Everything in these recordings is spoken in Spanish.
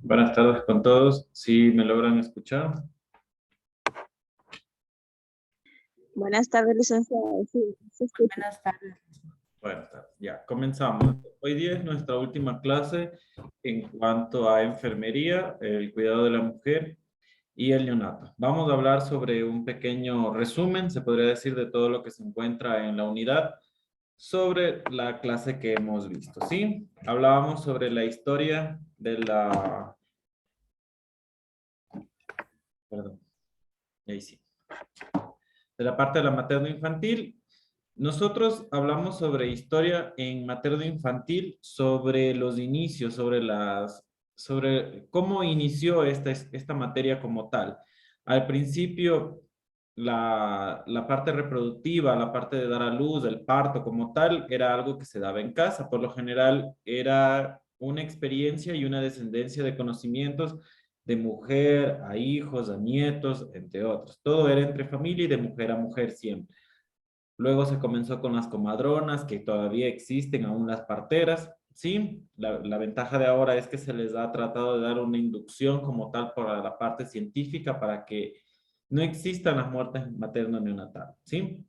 Buenas tardes con todos. ¿Sí me logran escuchar? Buenas tardes, licenciada. Sí, se escucha. Buenas tardes. Buenas tardes. Ya, comenzamos. Hoy día es nuestra última clase en cuanto a enfermería, el cuidado de la mujer y el neonato. Vamos a hablar sobre un pequeño resumen, se podría decir, de todo lo que se encuentra en la unidad sobre la clase que hemos visto, ¿sí? Hablábamos sobre la historia de la... Perdón, ahí sí. De la parte de la materno-infantil. Nosotros hablamos sobre historia en materno-infantil, sobre los inicios, sobre cómo inició esta materia como tal. Al principio, la parte reproductiva, la parte de dar a luz, el parto como tal, era algo que se daba en casa. Por lo general, era una experiencia y una descendencia de conocimientos de mujer a hijos, a nietos, entre otros. Todo era entre familia y de mujer a mujer siempre. Luego se comenzó con las comadronas, que todavía existen aún las parteras. Sí, la ventaja de ahora es que se les ha tratado de dar una inducción como tal para la parte científica para que no existan las muertes materno-neonatal. ¿Sí?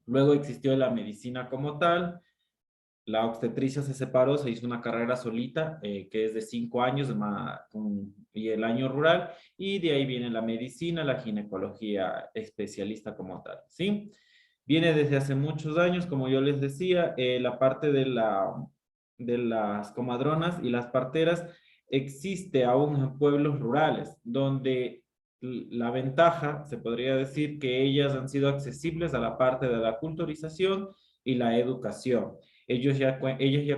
Luego existió la medicina como tal. La obstetricia se separó, se hizo una carrera solita, que es de 5 años y el año rural, y de ahí viene la medicina, la ginecología especialista como tal, ¿sí? Viene desde hace muchos años, como yo les decía, la parte de las comadronas y las parteras existe aún en pueblos rurales, donde la ventaja, se podría decir, que ellas han sido accesibles a la parte de la culturización y la educación. Ellas ya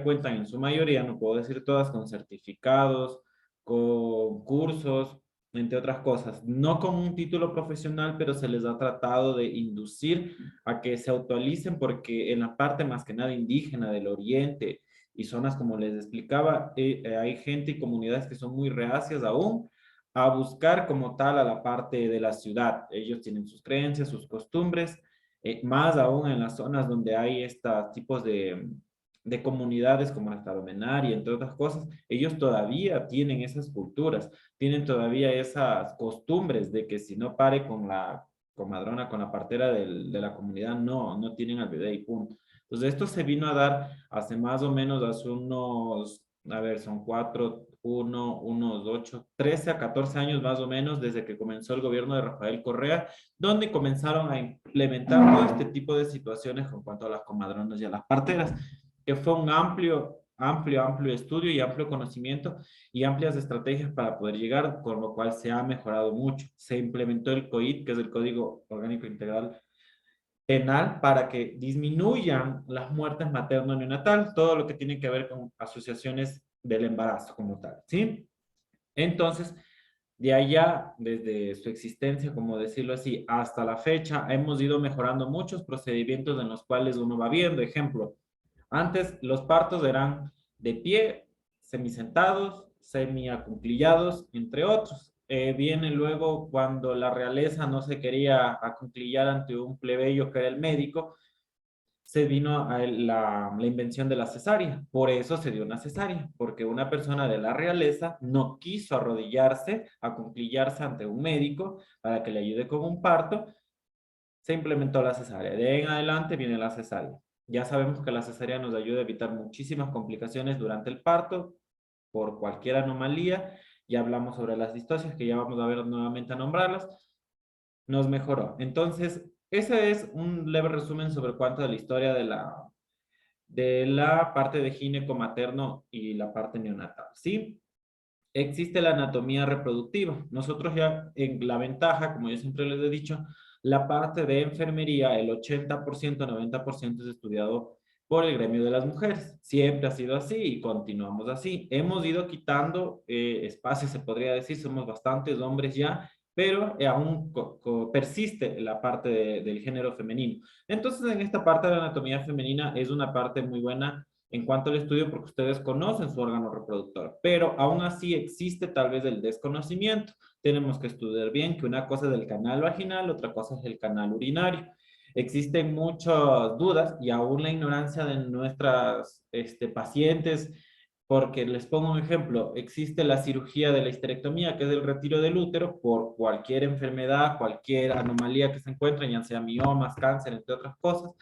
cuentan en su mayoría, no puedo decir todas, con certificados, con cursos, entre otras cosas. No con un título profesional, pero se les ha tratado de inducir a que se actualicen porque en la parte más que nada indígena del oriente y zonas como les explicaba, hay gente y comunidades que son muy reacias aún a buscar como tal a la parte de la ciudad. Ellos tienen sus creencias, sus costumbres, más aún en las zonas donde hay estos tipos de comunidades como la Tarahumara y entre otras cosas, ellos todavía tienen esas culturas, tienen todavía esas costumbres de que si no pare con la comadrona, con la partera de la comunidad, no tienen al bebé y punto. Entonces esto se vino a dar hace más o menos, hace unos, a ver, son unos 8, 13 a 14 años más o menos desde que comenzó el gobierno de Rafael Correa, donde comenzaron a implementar todo este tipo de situaciones con cuanto a las comadronas y a las parteras, que fue un amplio estudio y amplio conocimiento y amplias estrategias para poder llegar, con lo cual se ha mejorado mucho. Se implementó el COIT, que es el Código Orgánico Integral Penal, para que disminuyan las muertes materno-neonatal, todo lo que tiene que ver con asociaciones del embarazo como tal, ¿sí? Entonces, de allá, desde su existencia, como decirlo así, hasta la fecha, hemos ido mejorando muchos procedimientos en los cuales uno va viendo. Ejemplo, antes los partos eran de pie, semisentados, semiacuclillados, entre otros. Viene luego cuando la realeza no se quería acuclillar ante un plebeyo que era el médico, se vino a la invención de la cesárea. Por eso se dio una cesárea, porque una persona de la realeza no quiso arrodillarse, acuclillarse ante un médico para que le ayude con un parto, se implementó la cesárea. De ahí en adelante viene la cesárea. Ya sabemos que la cesárea nos ayuda a evitar muchísimas complicaciones durante el parto por cualquier anomalía. Ya hablamos sobre las distocias, que ya vamos a ver nuevamente a nombrarlas. Nos mejoró. Entonces, ese es un leve resumen sobre cuánto de la historia de la parte de gineco materno y la parte neonatal. ¿Sí? Existe la anatomía reproductiva. Nosotros ya en la ventaja, como yo siempre les he dicho, la parte de enfermería, el 80%, 90% es estudiado por el gremio de las mujeres. Siempre ha sido así y continuamos así. Hemos ido quitando espacios, se podría decir, somos bastantes hombres ya, pero aún persiste la parte del género femenino. Entonces, en esta parte de la anatomía femenina es una parte muy buena en cuanto al estudio porque ustedes conocen su órgano reproductor, pero aún así existe tal vez el desconocimiento. Tenemos que estudiar bien que una cosa es el canal vaginal, otra cosa es el canal urinario. Existen muchas dudas y aún la ignorancia de nuestras pacientes Porque les pongo un ejemplo, existe la cirugía de la histerectomía, que es el retiro del útero, por cualquier enfermedad, cualquier anomalía que se encuentren, ya sea miomas, cáncer, entre otras cosas.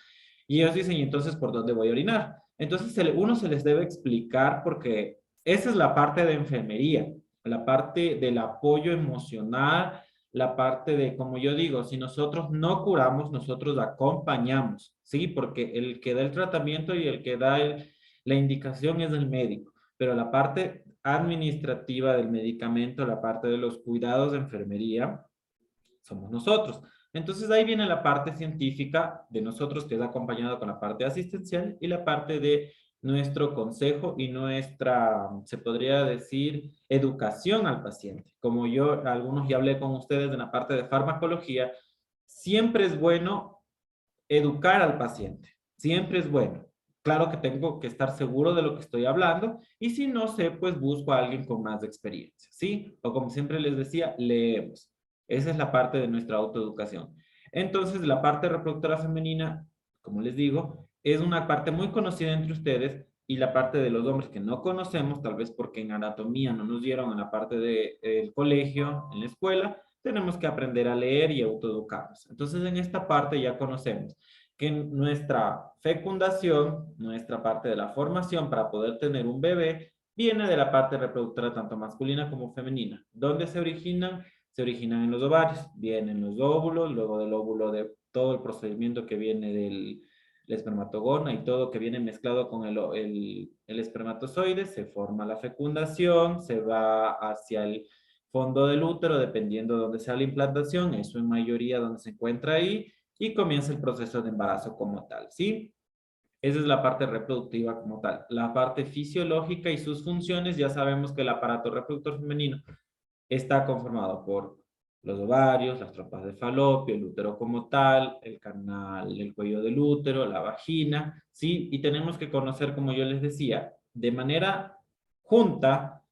Y ellos dicen, ¿y entonces por dónde voy a orinar? Entonces uno se les debe explicar porque esa es la parte de enfermería, la parte del apoyo emocional, la parte de, como yo digo, si nosotros no curamos, nosotros acompañamos, ¿sí? Porque el que da el tratamiento y el que da la indicación es el médico, pero la parte administrativa del medicamento, la parte de los cuidados de enfermería, somos nosotros. Entonces ahí viene la parte científica de nosotros que es acompañada con la parte asistencial y la parte de nuestro consejo y nuestra, se podría decir, educación al paciente. Como yo, algunos ya hablé con ustedes en la parte de farmacología, siempre es bueno educar al paciente, siempre es bueno. Claro que tengo que estar seguro de lo que estoy hablando y si no sé, pues busco a alguien con más experiencia, ¿sí? O como siempre les decía, leemos. Esa es la parte de nuestra autoeducación. Entonces, la parte reproductora femenina, como les digo, es una parte muy conocida entre ustedes y la parte de los hombres que no conocemos, tal vez porque en anatomía no nos dieron en la parte del colegio, en la escuela, tenemos que aprender a leer y autoeducarnos. Entonces, en esta parte ya conocemos que nuestra fecundación, nuestra parte de la formación para poder tener un bebé, viene de la parte reproductora tanto masculina como femenina. ¿Dónde se originan? Se originan en los ovarios, vienen los óvulos, luego del óvulo de todo el procedimiento que viene del espermatogona y todo que viene mezclado con el espermatozoide, se forma la fecundación, se va hacia el fondo del útero, dependiendo de dónde sea la implantación, eso en mayoría donde se encuentra ahí, y comienza el proceso de embarazo como tal, ¿sí? Esa es la parte reproductiva como tal. La parte fisiológica y sus funciones, ya sabemos que el aparato reproductor femenino está conformado por los ovarios, las trompas de falopio, el útero como tal, el canal, el cuello del útero, la vagina, ¿sí? Y tenemos que conocer, como yo les decía, de manera junta,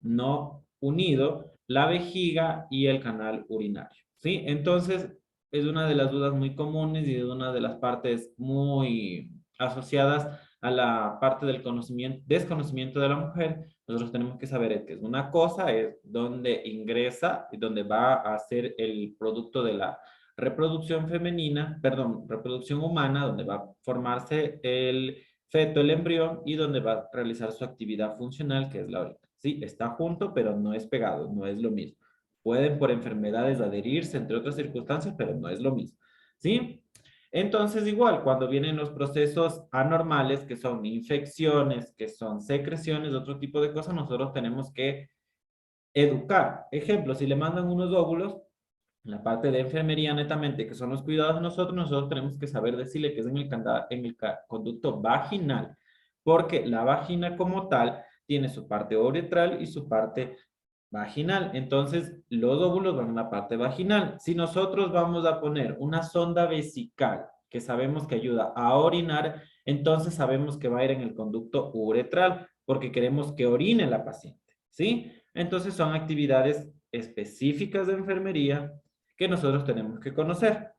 no unido, la vejiga y el canal urinario, ¿sí? Entonces, es una de las dudas muy comunes y es una de las partes muy asociadas a la parte del conocimiento, desconocimiento de la mujer. Nosotros tenemos que saber que es una cosa, es donde ingresa y donde va a ser el producto de la reproducción femenina, perdón, reproducción humana, donde va a formarse el feto, el embrión, y donde va a realizar su actividad funcional, que es la orina. Sí, está junto, pero no es pegado, no es lo mismo. Pueden por enfermedades adherirse, entre otras circunstancias, pero no es lo mismo. ¿Sí? Entonces, igual, cuando vienen los procesos anormales, que son infecciones, que son secreciones, otro tipo de cosas, nosotros tenemos que educar. Ejemplo, si le mandan unos óvulos, la parte de enfermería netamente, que son los cuidados de nosotros, nosotros tenemos que saber decirle que es en el conducto vaginal, porque la vagina como tal tiene su parte uretral y su parte vaginal. Entonces, los óvulos van en la parte vaginal. Si nosotros vamos a poner una sonda vesical, que sabemos que ayuda a orinar, entonces sabemos que va a ir en el conducto uretral, porque queremos que orine la paciente, ¿sí? Entonces, son actividades específicas de enfermería que nosotros tenemos que conocer.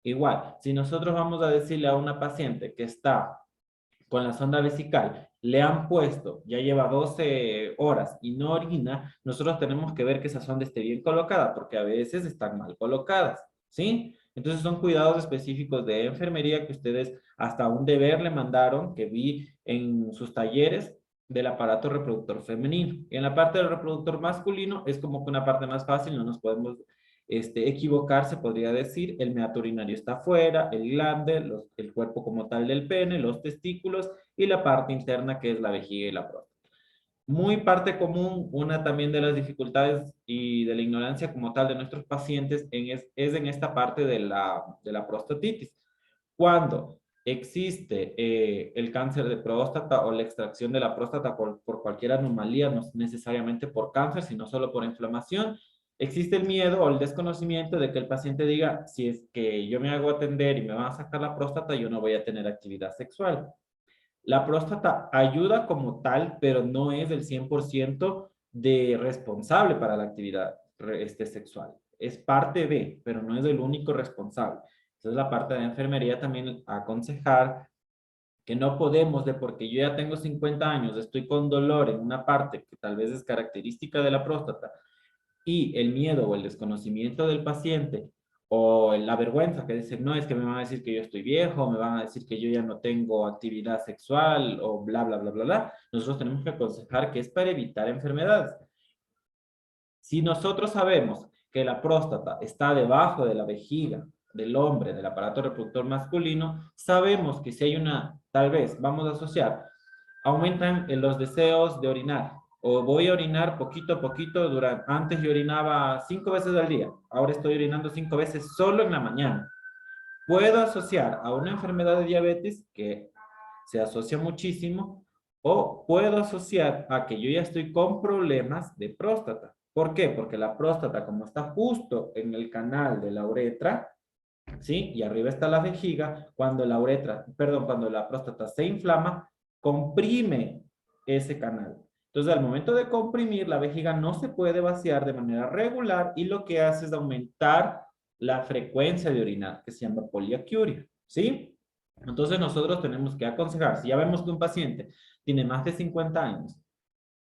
Igual, si nosotros vamos a decirle a una paciente que está con la sonda vesical, le han puesto, ya lleva 12 horas y no orina, nosotros tenemos que ver que esa sonda esté bien colocada, porque a veces están mal colocadas, ¿sí? Entonces son cuidados específicos de enfermería que ustedes hasta un deber le mandaron, que vi en sus talleres del aparato reproductor femenino. Y en la parte del reproductor masculino es como que una parte más fácil, no nos podemos equivocarse, podría decir, el meato urinario está afuera, el glande, el cuerpo como tal del pene, los testículos y la parte interna que es la vejiga y la próstata. Muy parte común, una también de las dificultades y de la ignorancia como tal de nuestros pacientes es en esta parte de la prostatitis. Cuando existe el cáncer de próstata o la extracción de la próstata por cualquier anomalía, no necesariamente por cáncer, sino solo por inflamación, existe el miedo o el desconocimiento de que el paciente diga, si es que yo me hago atender y me van a sacar la próstata, yo no voy a tener actividad sexual. La próstata ayuda como tal, pero no es el 100% de responsable para la actividad sexual. Es parte de, pero no es el único responsable. Entonces la parte de enfermería también aconsejar que no podemos, de porque yo ya tengo 50 años, estoy con dolor en una parte que tal vez es característica de la próstata, y el miedo o el desconocimiento del paciente o la vergüenza que dicen, no, es que me van a decir que yo estoy viejo, me van a decir que yo ya no tengo actividad sexual o bla, bla, bla, bla, bla, nosotros tenemos que aconsejar que es para evitar enfermedades. Si nosotros sabemos que la próstata está debajo de la vejiga del hombre, del aparato reproductor masculino, sabemos que si hay una, tal vez, vamos a asociar, aumentan los deseos de orinar, o voy a orinar poquito a poquito, antes yo orinaba 5 veces al día, ahora estoy orinando 5 veces solo en la mañana. Puedo asociar a una enfermedad de diabetes que se asocia muchísimo, o puedo asociar a que yo ya estoy con problemas de próstata. ¿Por qué? Porque la próstata, como está justo en el canal de la uretra, ¿sí? Y arriba está la vejiga, cuando la uretra, perdón, cuando la próstata se inflama, comprime ese canal. Entonces, al momento de comprimir, la vejiga no se puede vaciar de manera regular y lo que hace es aumentar la frecuencia de orinar, que se llama poliacuria, ¿sí? Entonces, nosotros tenemos que aconsejar, si ya vemos que un paciente tiene más de 50 años,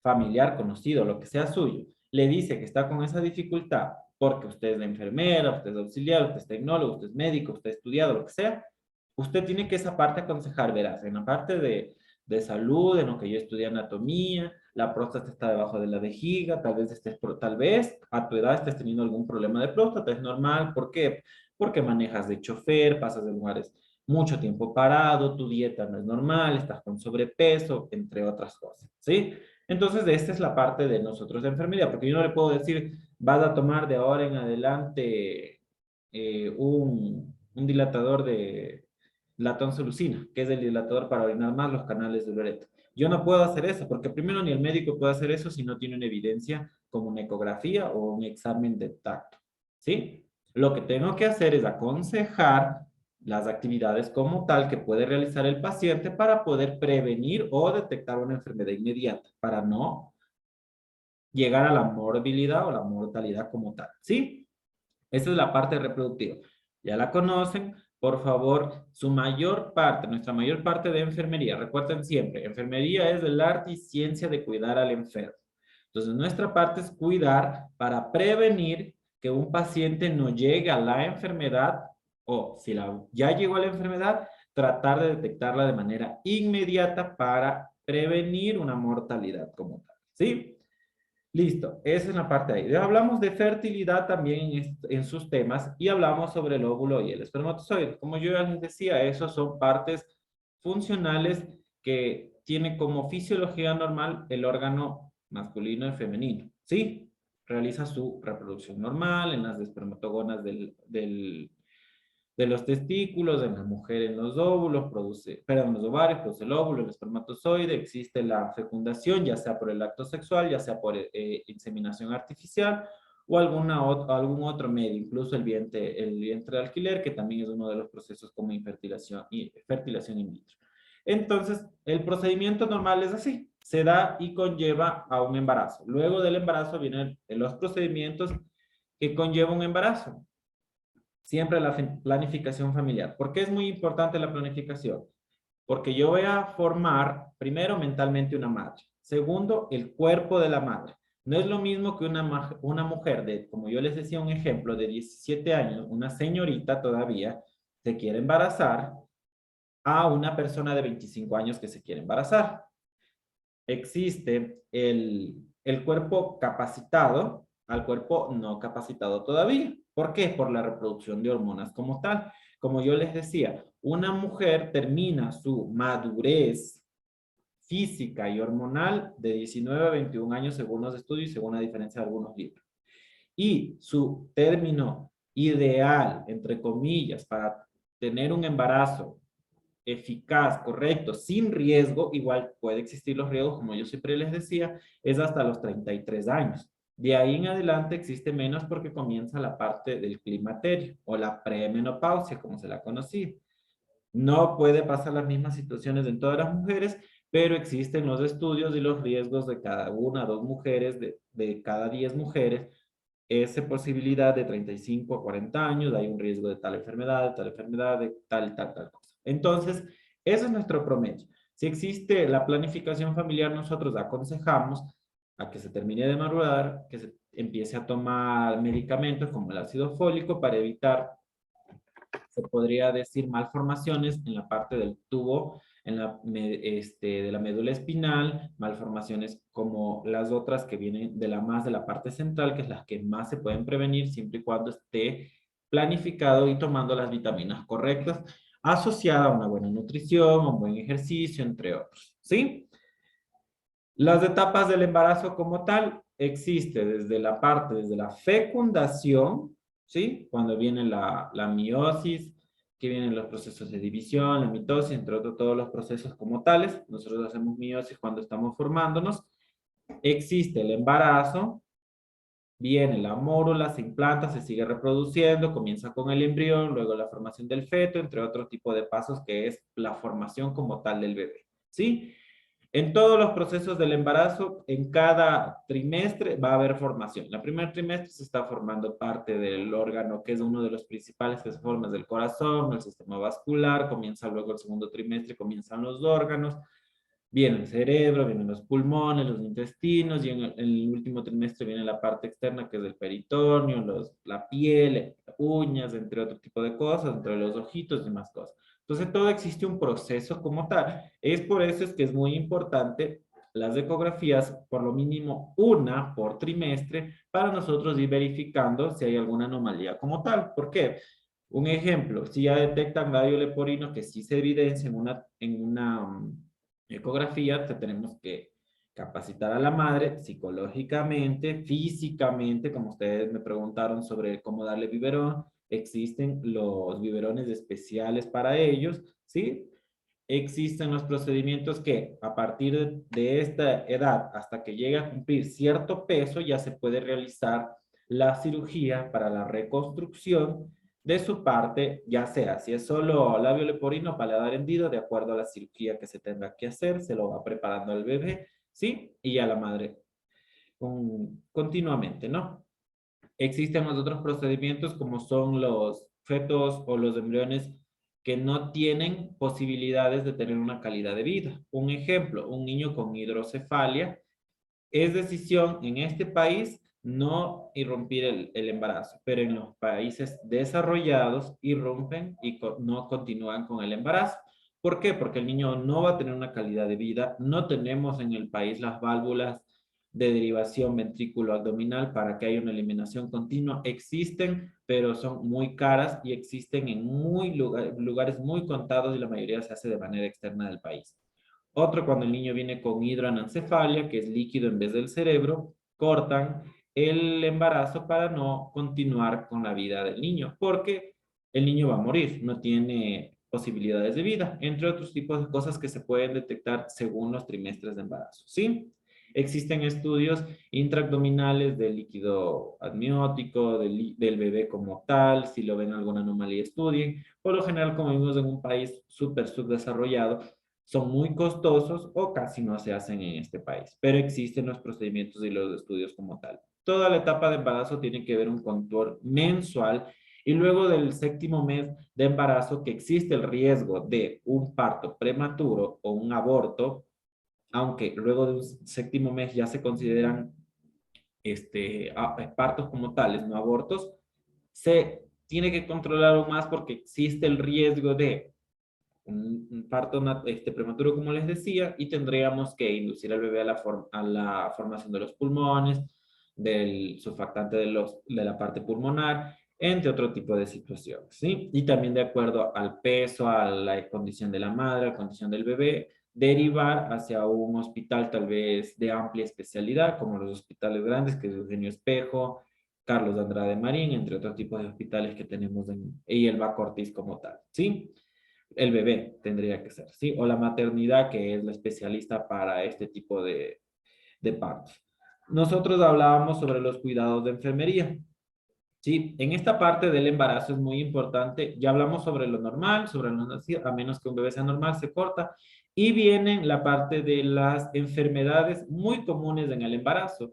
familiar, conocido, lo que sea suyo, le dice que está con esa dificultad porque usted es la enfermera, usted es auxiliar, usted es tecnólogo, usted es médico, usted ha estudiado, lo que sea, usted tiene que esa parte aconsejar, verás, en la parte de salud, en lo que yo estudié anatomía, la próstata está debajo de la vejiga, tal vez a tu edad estés teniendo algún problema de próstata, es normal, ¿por qué? Porque manejas de chofer, pasas de lugares mucho tiempo parado, tu dieta no es normal, estás con sobrepeso, entre otras cosas, ¿sí? Entonces, esta es la parte de nosotros de enfermería, porque yo no le puedo decir, vas a tomar de ahora en adelante un dilatador de la tonsilucina, que es el dilatador para orinar más los canales del uretra. Yo no puedo hacer eso, porque primero ni el médico puede hacer eso si no tiene una evidencia como una ecografía o un examen de tacto, ¿sí? Lo que tengo que hacer es aconsejar las actividades como tal que puede realizar el paciente para poder prevenir o detectar una enfermedad inmediata, para no llegar a la morbilidad o la mortalidad como tal, ¿sí? Esa es la parte reproductiva. Ya la conocen, por favor, su mayor parte, nuestra mayor parte de enfermería, recuerden siempre, enfermería es el arte y ciencia de cuidar al enfermo. Entonces, nuestra parte es cuidar para prevenir que un paciente no llegue a la enfermedad o si ya llegó a la enfermedad, tratar de detectarla de manera inmediata para prevenir una mortalidad como tal, ¿sí? Listo, esa es la parte de ahí. Hablamos de fertilidad también en sus temas y hablamos sobre el óvulo y el espermatozoide. Como yo ya les decía, esos son partes funcionales que tiene como fisiología normal el órgano masculino y femenino. ¿Sí? Realiza su reproducción normal en las espermatogonas de los testículos, en la mujer en los óvulos, perdón, los ovarios, produce el óvulo, el espermatozoide, existe la fecundación, ya sea por el acto sexual, ya sea por inseminación artificial o algún otro medio, incluso el vientre de alquiler, que también es uno de los procesos como fertilización in vitro. Entonces, el procedimiento normal es así, se da y conlleva a un embarazo. Luego del embarazo vienen los procedimientos que conlleva un embarazo. Siempre la planificación familiar. ¿Por qué es muy importante la planificación? Porque yo voy a formar, primero, mentalmente una madre. Segundo, el cuerpo de la madre. No es lo mismo que una mujer de, como yo les decía, un ejemplo, de 17 años, una señorita todavía, se quiere embarazar, a una persona de 25 años que se quiere embarazar. Existe el cuerpo capacitado al cuerpo no capacitado todavía. ¿Por qué? Por la reproducción de hormonas como tal. Como yo les decía, una mujer termina su madurez física y hormonal de 19 a 21 años según los estudios y según la diferencia de algunos libros. Y su término ideal, entre comillas, para tener un embarazo eficaz, correcto, sin riesgo, igual puede existir los riesgos, como yo siempre les decía, es hasta los 33 años. De ahí en adelante existe menos porque comienza la parte del climaterio o la premenopausia, como se la conocía. No puede pasar las mismas situaciones en todas las mujeres, pero existen los estudios y los riesgos de cada una, dos mujeres, de cada 10 mujeres, esa posibilidad de 35 a 40 años, hay un riesgo de tal enfermedad, de tal enfermedad, de tal cosa. Entonces, Ese es nuestro promedio. Si existe la planificación familiar, nosotros aconsejamos a que se termine de madurar, que se empiece a tomar medicamentos como el ácido fólico para evitar, se podría decir, malformaciones en la parte del tubo, de la médula espinal, malformaciones como las otras que vienen de la parte central, que es las que más se pueden prevenir siempre y cuando esté planificado y tomando las vitaminas correctas, asociada a una buena nutrición, un buen ejercicio, entre otros, ¿sí? Las etapas del embarazo como tal existe desde la parte, desde la fecundación, ¿sí? Cuando viene la meiosis, que vienen los procesos de división, la mitosis, entre otros todos los procesos como tales. Nosotros hacemos meiosis cuando estamos formándonos. Existe el embarazo, viene la mórula, se implanta, se sigue reproduciendo, comienza con el embrión, luego la formación del feto, entre otros tipos de pasos que es la formación como tal del bebé, ¿sí? En todos los procesos del embarazo, en cada trimestre va a haber formación. En el primer trimestre se está formando parte del órgano que es uno de los principales que se forma es el corazón, el sistema vascular, comienza luego el segundo trimestre, comienzan los órganos, viene el cerebro, vienen los pulmones, los intestinos y en el último trimestre viene la parte externa que es el peritoneo, la piel, uñas, entre otro tipo de cosas, entre los ojitos y demás cosas. Entonces todo existe un proceso como tal. Es por eso es que es muy importante las ecografías, por lo mínimo una por trimestre, para nosotros ir verificando si hay alguna anomalía como tal. ¿Por qué? Un ejemplo, si ya detectan labio leporino que sí se evidencia en una ecografía, tenemos que capacitar a la madre psicológicamente, físicamente, como ustedes me preguntaron sobre cómo darle biberón, existen los biberones especiales para ellos, ¿sí? Existen los procedimientos que a partir de esta edad hasta que llegue a cumplir cierto peso ya se puede realizar la cirugía para la reconstrucción de su parte, ya sea si es solo labio leporino, paladar hendido, de acuerdo a la cirugía que se tenga que hacer, se lo va preparando al bebé, ¿sí? Y a la madre continuamente, ¿no? Existen los otros procedimientos como son los fetos o los embriones que no tienen posibilidades de tener una calidad de vida. Un ejemplo, un niño con hidrocefalia es decisión en este país no irrumpir el embarazo, pero en los países desarrollados irrumpen y no continúan con el embarazo. ¿Por qué? Porque el niño no va a tener una calidad de vida, no tenemos en el país las válvulas de derivación ventrículo-abdominal para que haya una eliminación continua. Existen, pero son muy caras y existen en lugares muy contados y la mayoría se hace de manera externa del país. Otro, cuando el niño viene con hidroanencefalia, que es líquido en vez del cerebro, cortan el embarazo para no continuar con la vida del niño, porque el niño va a morir, no tiene posibilidades de vida, entre otros tipos de cosas que se pueden detectar según los trimestres de embarazo, ¿sí? Existen estudios intraabdominales del líquido amniótico, del bebé como tal, si lo ven alguna anomalía estudien. Por lo general, como vimos en un país súper subdesarrollado, son muy costosos o casi no se hacen en este país, pero existen los procedimientos y los estudios como tal. Toda la etapa de embarazo tiene que ver un control mensual y luego del séptimo mes de embarazo que existe el riesgo de un parto prematuro o un aborto, aunque luego de un séptimo mes ya se consideran partos como tales, no abortos, se tiene que controlar aún más porque existe el riesgo de un parto prematuro, como les decía, y tendríamos que inducir al bebé a la formación de los pulmones, del surfactante de la parte pulmonar, entre otro tipo de situaciones, ¿sí? Y también de acuerdo al peso, a la condición de la madre, a la condición del bebé, derivar hacia un hospital tal vez de amplia especialidad, como los hospitales grandes, que es Eugenio Espejo, Carlos de Andrade Marín, entre otros tipos de hospitales que tenemos y el Baco Ortiz como tal, ¿sí? El bebé tendría que ser, ¿sí? O la maternidad, que es la especialista para este tipo de partos. Nosotros hablábamos sobre los cuidados de enfermería, ¿sí? En esta parte del embarazo es muy importante, ya hablamos sobre lo normal, sobre lo nacido, a menos que un bebé sea normal, se corta, y viene la parte de las enfermedades muy comunes en el embarazo.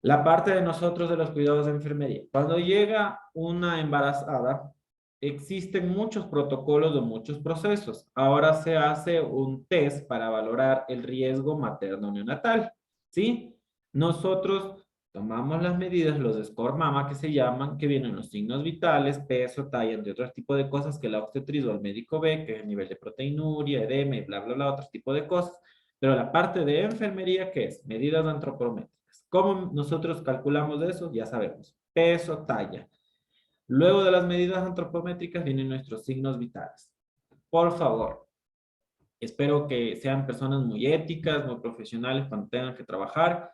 La parte de nosotros de los cuidados de enfermería. Cuando llega una embarazada, existen muchos protocolos o muchos procesos. Ahora se hace un test para valorar el riesgo materno neonatal, ¿sí? Nosotros tomamos las medidas, los score mama que se llaman, que vienen los signos vitales, peso, talla, entre otros tipos de cosas que la obstetriz o el médico ve, que es el nivel de proteinuria, edema y bla, bla, bla, otro tipo de cosas. Pero la parte de enfermería, ¿qué es? Medidas antropométricas. ¿Cómo nosotros calculamos eso? Ya sabemos. Peso, talla. Luego de las medidas antropométricas vienen nuestros signos vitales. Por favor, espero que sean personas muy éticas, muy profesionales cuando tengan que trabajar.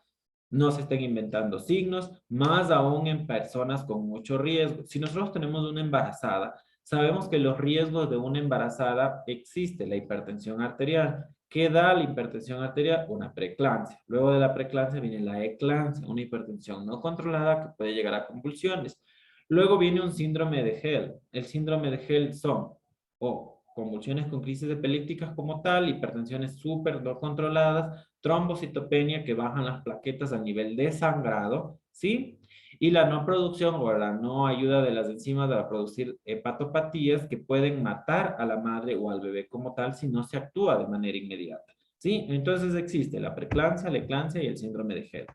No se estén inventando signos, más aún en personas con mucho riesgo. Si nosotros tenemos una embarazada, sabemos que los riesgos de una embarazada existe la hipertensión arterial. ¿Qué da la hipertensión arterial? Una preeclampsia. Luego de la preeclampsia viene la eclampsia, una hipertensión no controlada que puede llegar a convulsiones. Luego viene un síndrome de Hell. El síndrome de Hell son o convulsiones con crisis epilépticas como tal, hipertensiones súper no controladas, trombocitopenia que bajan las plaquetas a nivel de sangrado, ¿sí? Y la no producción o la no ayuda de las enzimas para producir hepatopatías que pueden matar a la madre o al bebé como tal si no se actúa de manera inmediata, ¿sí? Entonces existe la preeclampsia, la eclampsia y el síndrome de Hell.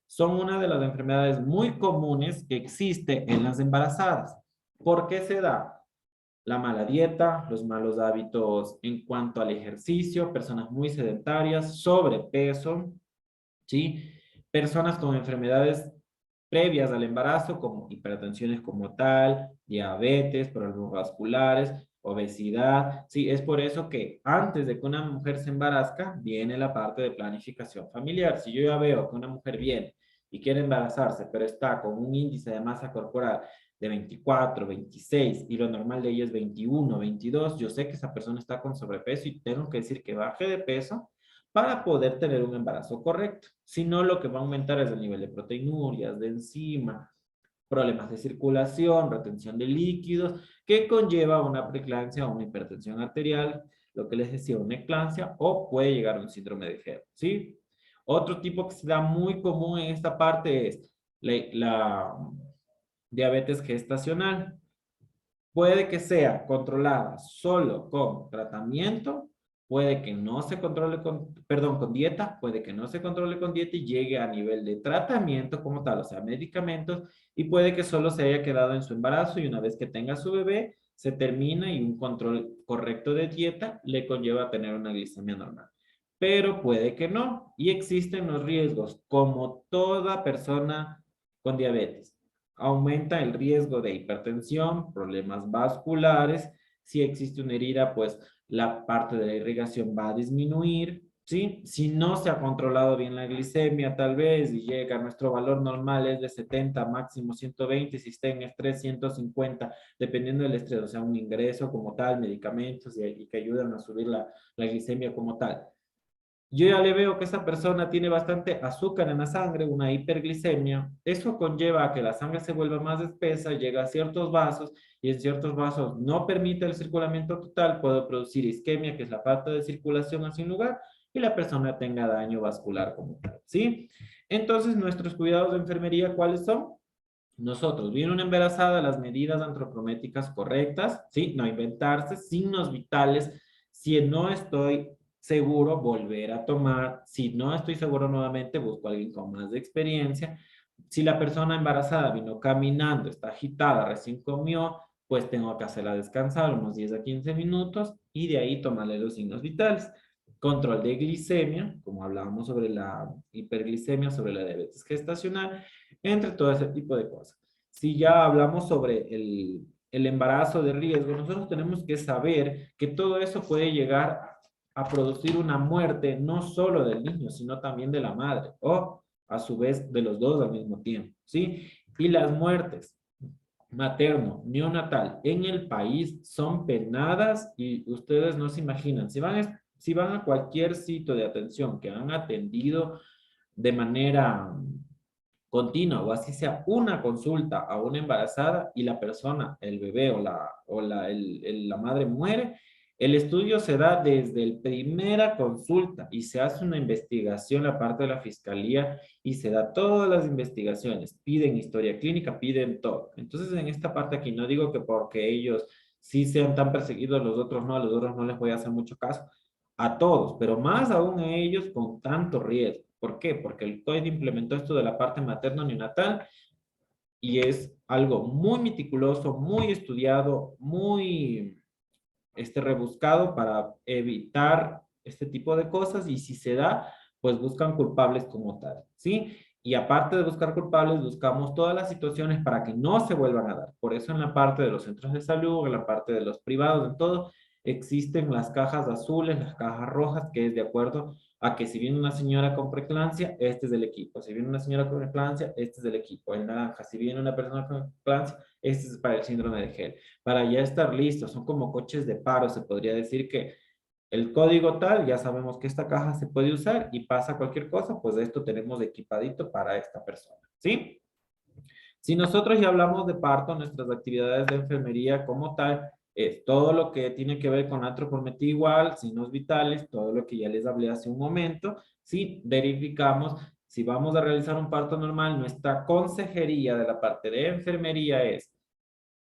Son una de las enfermedades muy comunes que existe en las embarazadas. ¿Por qué se da? La mala dieta, los malos hábitos en cuanto al ejercicio, personas muy sedentarias, sobrepeso, ¿sí? Personas con enfermedades previas al embarazo, como hipertensiones como tal, diabetes, problemas vasculares, obesidad. Sí, es por eso que antes de que una mujer se embarazca, viene la parte de planificación familiar. Si yo ya veo que una mujer viene y quiere embarazarse, pero está con un índice de masa corporal de 24, 26 y lo normal de ella es 21, 22, yo sé que esa persona está con sobrepeso y tengo que decir que baje de peso para poder tener un embarazo correcto. Si no, lo que va a aumentar es el nivel de proteinurias, de enzima, problemas de circulación, retención de líquidos, que conlleva una preeclampsia o una hipertensión arterial, lo que les decía, una eclampsia, o puede llegar a un síndrome de Hell, ¿sí? Otro tipo que se da muy común en esta parte es la diabetes gestacional. Puede que sea controlada solo con tratamiento, puede que no se controle con, perdón, con dieta, puede que no se controle con dieta y llegue a nivel de tratamiento como tal, o sea, medicamentos, y puede que solo se haya quedado en su embarazo y una vez que tenga su bebé, se termina y un control correcto de dieta le conlleva a tener una glicemia normal. Pero puede que no, y existen los riesgos, como toda persona con diabetes. Aumenta el riesgo de hipertensión, problemas vasculares. Si existe una herida, pues la parte de la irrigación va a disminuir, ¿sí? Si no se ha controlado bien la glicemia, tal vez, y llega, nuestro valor normal es de 70, máximo 120, si está en estrés 150, dependiendo del estrés, o sea, un ingreso como tal, medicamentos y que ayudan a subir la glicemia como tal. Yo ya le veo que esa persona tiene bastante azúcar en la sangre, una hiperglicemia. Eso conlleva a que la sangre se vuelva más espesa, llega a ciertos vasos y en ciertos vasos no permite el circulamiento total, puede producir isquemia, que es la falta de circulación hacia un lugar, y la persona tenga daño vascular como tal, ¿sí? Entonces, nuestros cuidados de enfermería, ¿cuáles son? Nosotros, viene una embarazada, las medidas antropométricas correctas, ¿sí? No inventarse, signos vitales. Si no estoy seguro, volver a tomar. Si no estoy seguro nuevamente, busco a alguien con más de experiencia. Si la persona embarazada vino caminando, está agitada, recién comió, pues tengo que hacerla descansar unos 10 a 15 minutos y de ahí tomarle los signos vitales. Control de glicemia, como hablábamos sobre la hiperglicemia, sobre la diabetes gestacional, entre todo ese tipo de cosas. Si ya hablamos sobre el embarazo de riesgo, nosotros tenemos que saber que todo eso puede llegar a producir una muerte no solo del niño, sino también de la madre o a su vez de los dos al mismo tiempo, ¿sí? Y las muertes materno, neonatal en el país son penadas y ustedes no se imaginan. Si van a cualquier sitio de atención que han atendido de manera continua o así sea una consulta a una embarazada y la persona, el bebé o la madre muere, El estudio se da desde la primera consulta y se hace una investigación la parte de la fiscalía y se da todas las investigaciones. Piden historia clínica, piden todo. Entonces, en esta parte aquí no digo que porque ellos sí sean tan perseguidos, a los otros no les voy a hacer mucho caso. A todos, pero más aún a ellos con tanto riesgo. ¿Por qué? Porque el COID implementó esto de la parte materno-neonatal y es algo muy meticuloso, muy estudiado, muy rebuscado para evitar este tipo de cosas y si se da, pues buscan culpables como tal, ¿sí? Y aparte de buscar culpables, buscamos todas las situaciones para que no se vuelvan a dar. Por eso en la parte de los centros de salud, en la parte de los privados, en todo, existen las cajas azules, las cajas rojas, que es de acuerdo a que si viene una señora con preeclampsia, este es del equipo. Si viene una señora con preeclampsia, este es del equipo. El naranja, si viene una persona con preeclampsia, este es para el síndrome de Gel. Para ya estar listos, son como coches de paro, se podría decir que el código tal, ya sabemos que esta caja se puede usar y pasa cualquier cosa, pues esto tenemos equipadito para esta persona, ¿sí? Si nosotros ya hablamos de parto, nuestras actividades de enfermería como tal, es todo lo que tiene que ver con antropometría igual, signos vitales, todo lo que ya les hablé hace un momento, ¿sí? Verificamos si vamos a realizar un parto normal, nuestra consejería de la parte de enfermería es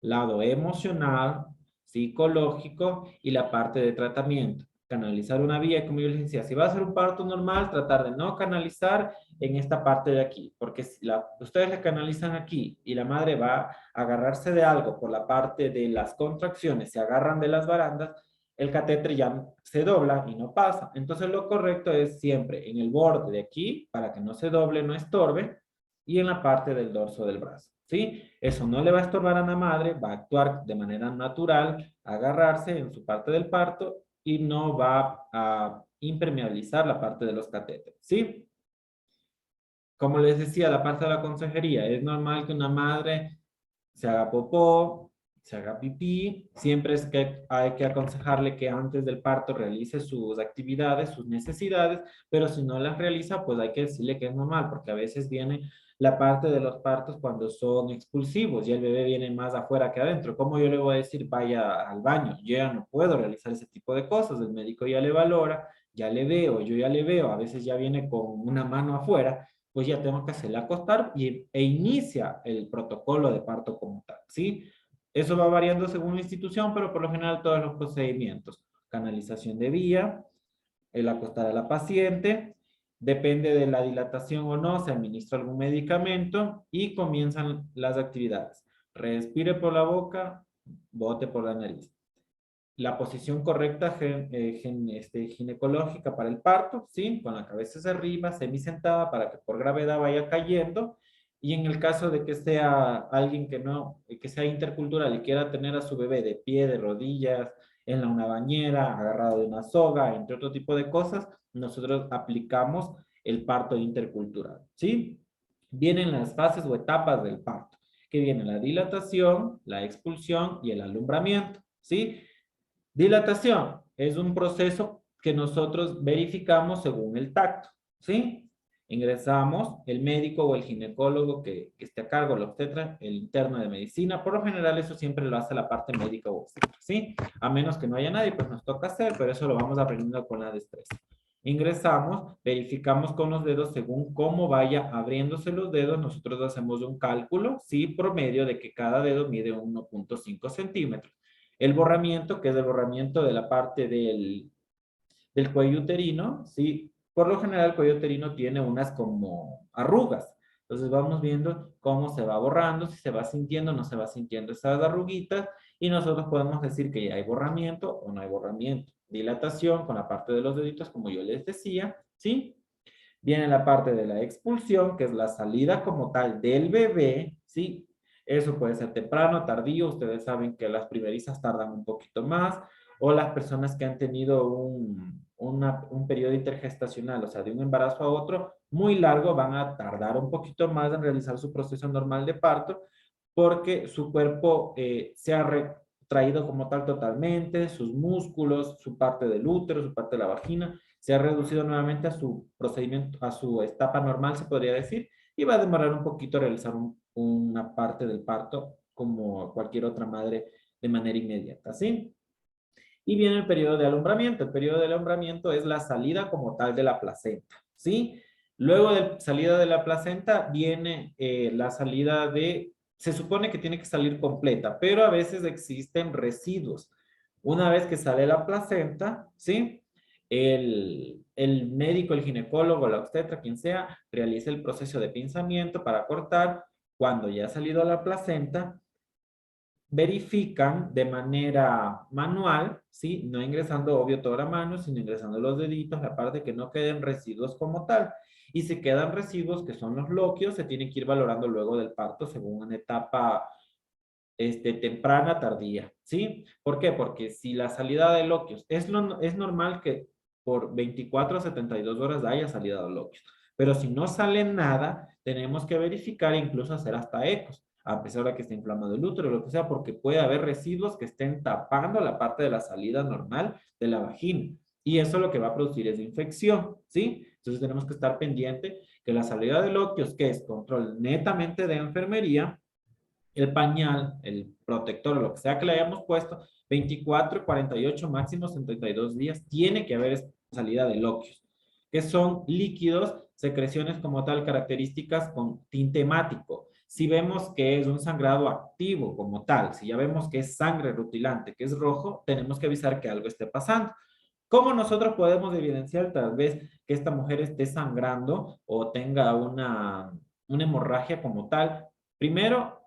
lado emocional, psicológico y la parte de tratamiento. Canalizar una vía, como yo les decía, si va a ser un parto normal, tratar de no canalizar en esta parte de aquí, porque si ustedes le canalizan aquí y la madre va a agarrarse de algo por la parte de las contracciones, se agarran de las barandas, el catéter ya se dobla y no pasa. Entonces lo correcto es siempre en el borde de aquí, para que no se doble, no estorbe, y en la parte del dorso del brazo, ¿sí? Eso no le va a estorbar a la madre, va a actuar de manera natural, agarrarse en su parte del parto y no va a impermeabilizar la parte de los catéteres, ¿sí? Como les decía, la parte de la consejería, es normal que una madre se haga popó, se haga pipí, siempre es que hay que aconsejarle que antes del parto realice sus actividades, sus necesidades, pero si no las realiza, pues hay que decirle que es normal, porque a veces viene la parte de los partos cuando son expulsivos y el bebé viene más afuera que adentro. ¿Cómo yo le voy a decir vaya al baño? Yo ya no puedo realizar ese tipo de cosas, el médico ya le valora, ya le veo, yo ya le veo, a veces ya viene con una mano afuera, pues ya tengo que hacerle acostar e inicia el protocolo de parto como tal, ¿sí? Eso va variando según la institución, pero por lo general todos los procedimientos. Canalización de vía, el acostar a la paciente, depende de la dilatación o no, se administra algún medicamento y comienzan las actividades. Respire por la boca, bote por la nariz. La posición correcta ginecológica para el parto, ¿sí? Con la cabeza hacia arriba, semisentada para que por gravedad vaya cayendo. Y en el caso de que sea alguien que no, que sea intercultural y quiera tener a su bebé de pie, de rodillas, en una bañera, agarrado de una soga, entre otro tipo de cosas, nosotros aplicamos el parto intercultural, ¿sí? Vienen las fases o etapas del parto, que viene la dilatación, la expulsión y el alumbramiento, ¿sí? Dilatación es un proceso que nosotros verificamos según el tacto, ¿sí? Ingresamos, el médico o el ginecólogo que esté a cargo, el obstetra, el interno de medicina, por lo general eso siempre lo hace la parte médica o obstetra, ¿sí? A menos que no haya nadie, pues nos toca hacer, pero eso lo vamos aprendiendo con la destreza. Ingresamos, verificamos con los dedos según cómo vaya abriéndose los dedos, nosotros hacemos un cálculo, ¿sí? Promedio de que cada dedo mide 1.5 centímetros. El borramiento, que es el borramiento de la parte del cuello uterino, ¿sí? Por lo general el cuello uterino tiene unas como arrugas. Entonces vamos viendo cómo se va borrando, si se va sintiendo o no se va sintiendo esas arruguitas y nosotros podemos decir que ya hay borramiento o no hay borramiento. Dilatación con la parte de los deditos, como yo les decía, ¿sí? Viene la parte de la expulsión, que es la salida como tal del bebé, ¿sí? Eso puede ser temprano, tardío, ustedes saben que las primerizas tardan un poquito más, o las personas que han tenido un periodo intergestacional, o sea, de un embarazo a otro, muy largo, van a tardar un poquito más en realizar su proceso normal de parto, porque su cuerpo se ha retraído como tal totalmente, sus músculos, su parte del útero, su parte de la vagina, se ha reducido nuevamente a su procedimiento, a su etapa normal, se podría decir, y va a demorar un poquito realizar una parte del parto como cualquier otra madre de manera inmediata, ¿sí? Y viene el periodo de alumbramiento. El periodo de alumbramiento es la salida como tal de la placenta, ¿sí? Luego de salida de la placenta viene la salida de, se supone que tiene que salir completa, pero a veces existen residuos. Una vez que sale la placenta, ¿sí? El médico, el ginecólogo, la obstetra, quien sea, realiza el proceso de pinzamiento para cortar. Cuando ya ha salido la placenta, verifican de manera manual, ¿sí? No ingresando obvio toda la mano, sino ingresando los deditos, la parte que no queden residuos como tal. Y si quedan residuos, que son los loquios, se tiene que ir valorando luego del parto según una etapa temprana, tardía, ¿sí? ¿Por qué? Porque si la salida de loquios, es normal que por 24 a 72 horas haya salida de loquios, pero si no sale nada, tenemos que verificar e incluso hacer hasta ecos, a pesar de que esté inflamado el útero, lo que sea, porque puede haber residuos que estén tapando la parte de la salida normal de la vagina. Y eso lo que va a producir es infección, ¿sí? Entonces tenemos que estar pendiente que la salida de loquios, que es control netamente de enfermería, el pañal, el protector, lo que sea que le hayamos puesto, 24, 48, máximo 72 días, tiene que haber salida de loquios, que son líquidos, secreciones como tal, características con tinte hemático. Si vemos que es un sangrado activo como tal, si ya vemos que es sangre rutilante, que es rojo, tenemos que avisar que algo esté pasando. ¿Cómo nosotros podemos evidenciar tal vez que esta mujer esté sangrando o tenga una hemorragia como tal? Primero,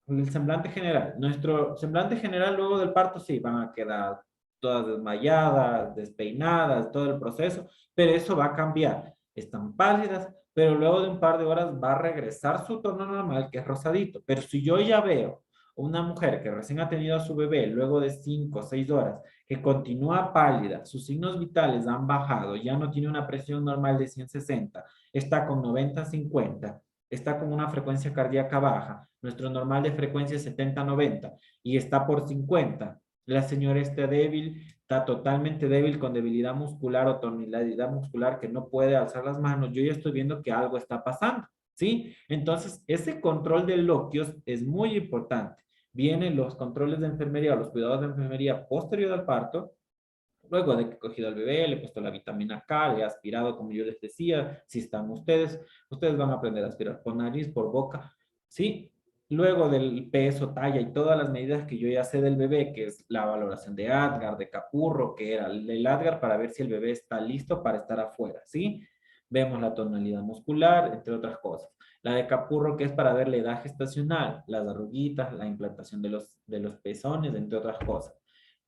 el semblante general. Nuestro semblante general luego del parto sí, van a quedar todas desmayadas, despeinadas, todo el proceso, pero eso va a cambiar. Están pálidas, pero luego de un par de horas va a regresar su tono normal, que es rosadito. Pero si yo ya veo una mujer que recién ha tenido a su bebé, luego de 5 o 6 horas, que continúa pálida, sus signos vitales han bajado, ya no tiene una presión normal de 160, está con 90-50, está con una frecuencia cardíaca baja, nuestro normal de frecuencia es 70-90 y está por 50, la señora está débil, está totalmente débil con debilidad muscular o tonalidad muscular que no puede alzar las manos, yo ya estoy viendo que algo está pasando, ¿sí? Entonces, ese control de loquios es muy importante. Vienen los controles de enfermería, los cuidados de enfermería posterior al parto, luego de que he cogido al bebé, le he puesto la vitamina K, le he aspirado, como yo les decía, si están ustedes van a aprender a aspirar por nariz, por boca, ¿sí? Luego del peso, talla y todas las medidas que yo ya sé del bebé, que es la valoración de Apgar, de Capurro, que era el Apgar para ver si el bebé está listo para estar afuera, ¿sí? Vemos la tonalidad muscular, entre otras cosas. La de Capurro, que es para ver la edad gestacional, las arruguitas, la implantación de los pezones, entre otras cosas.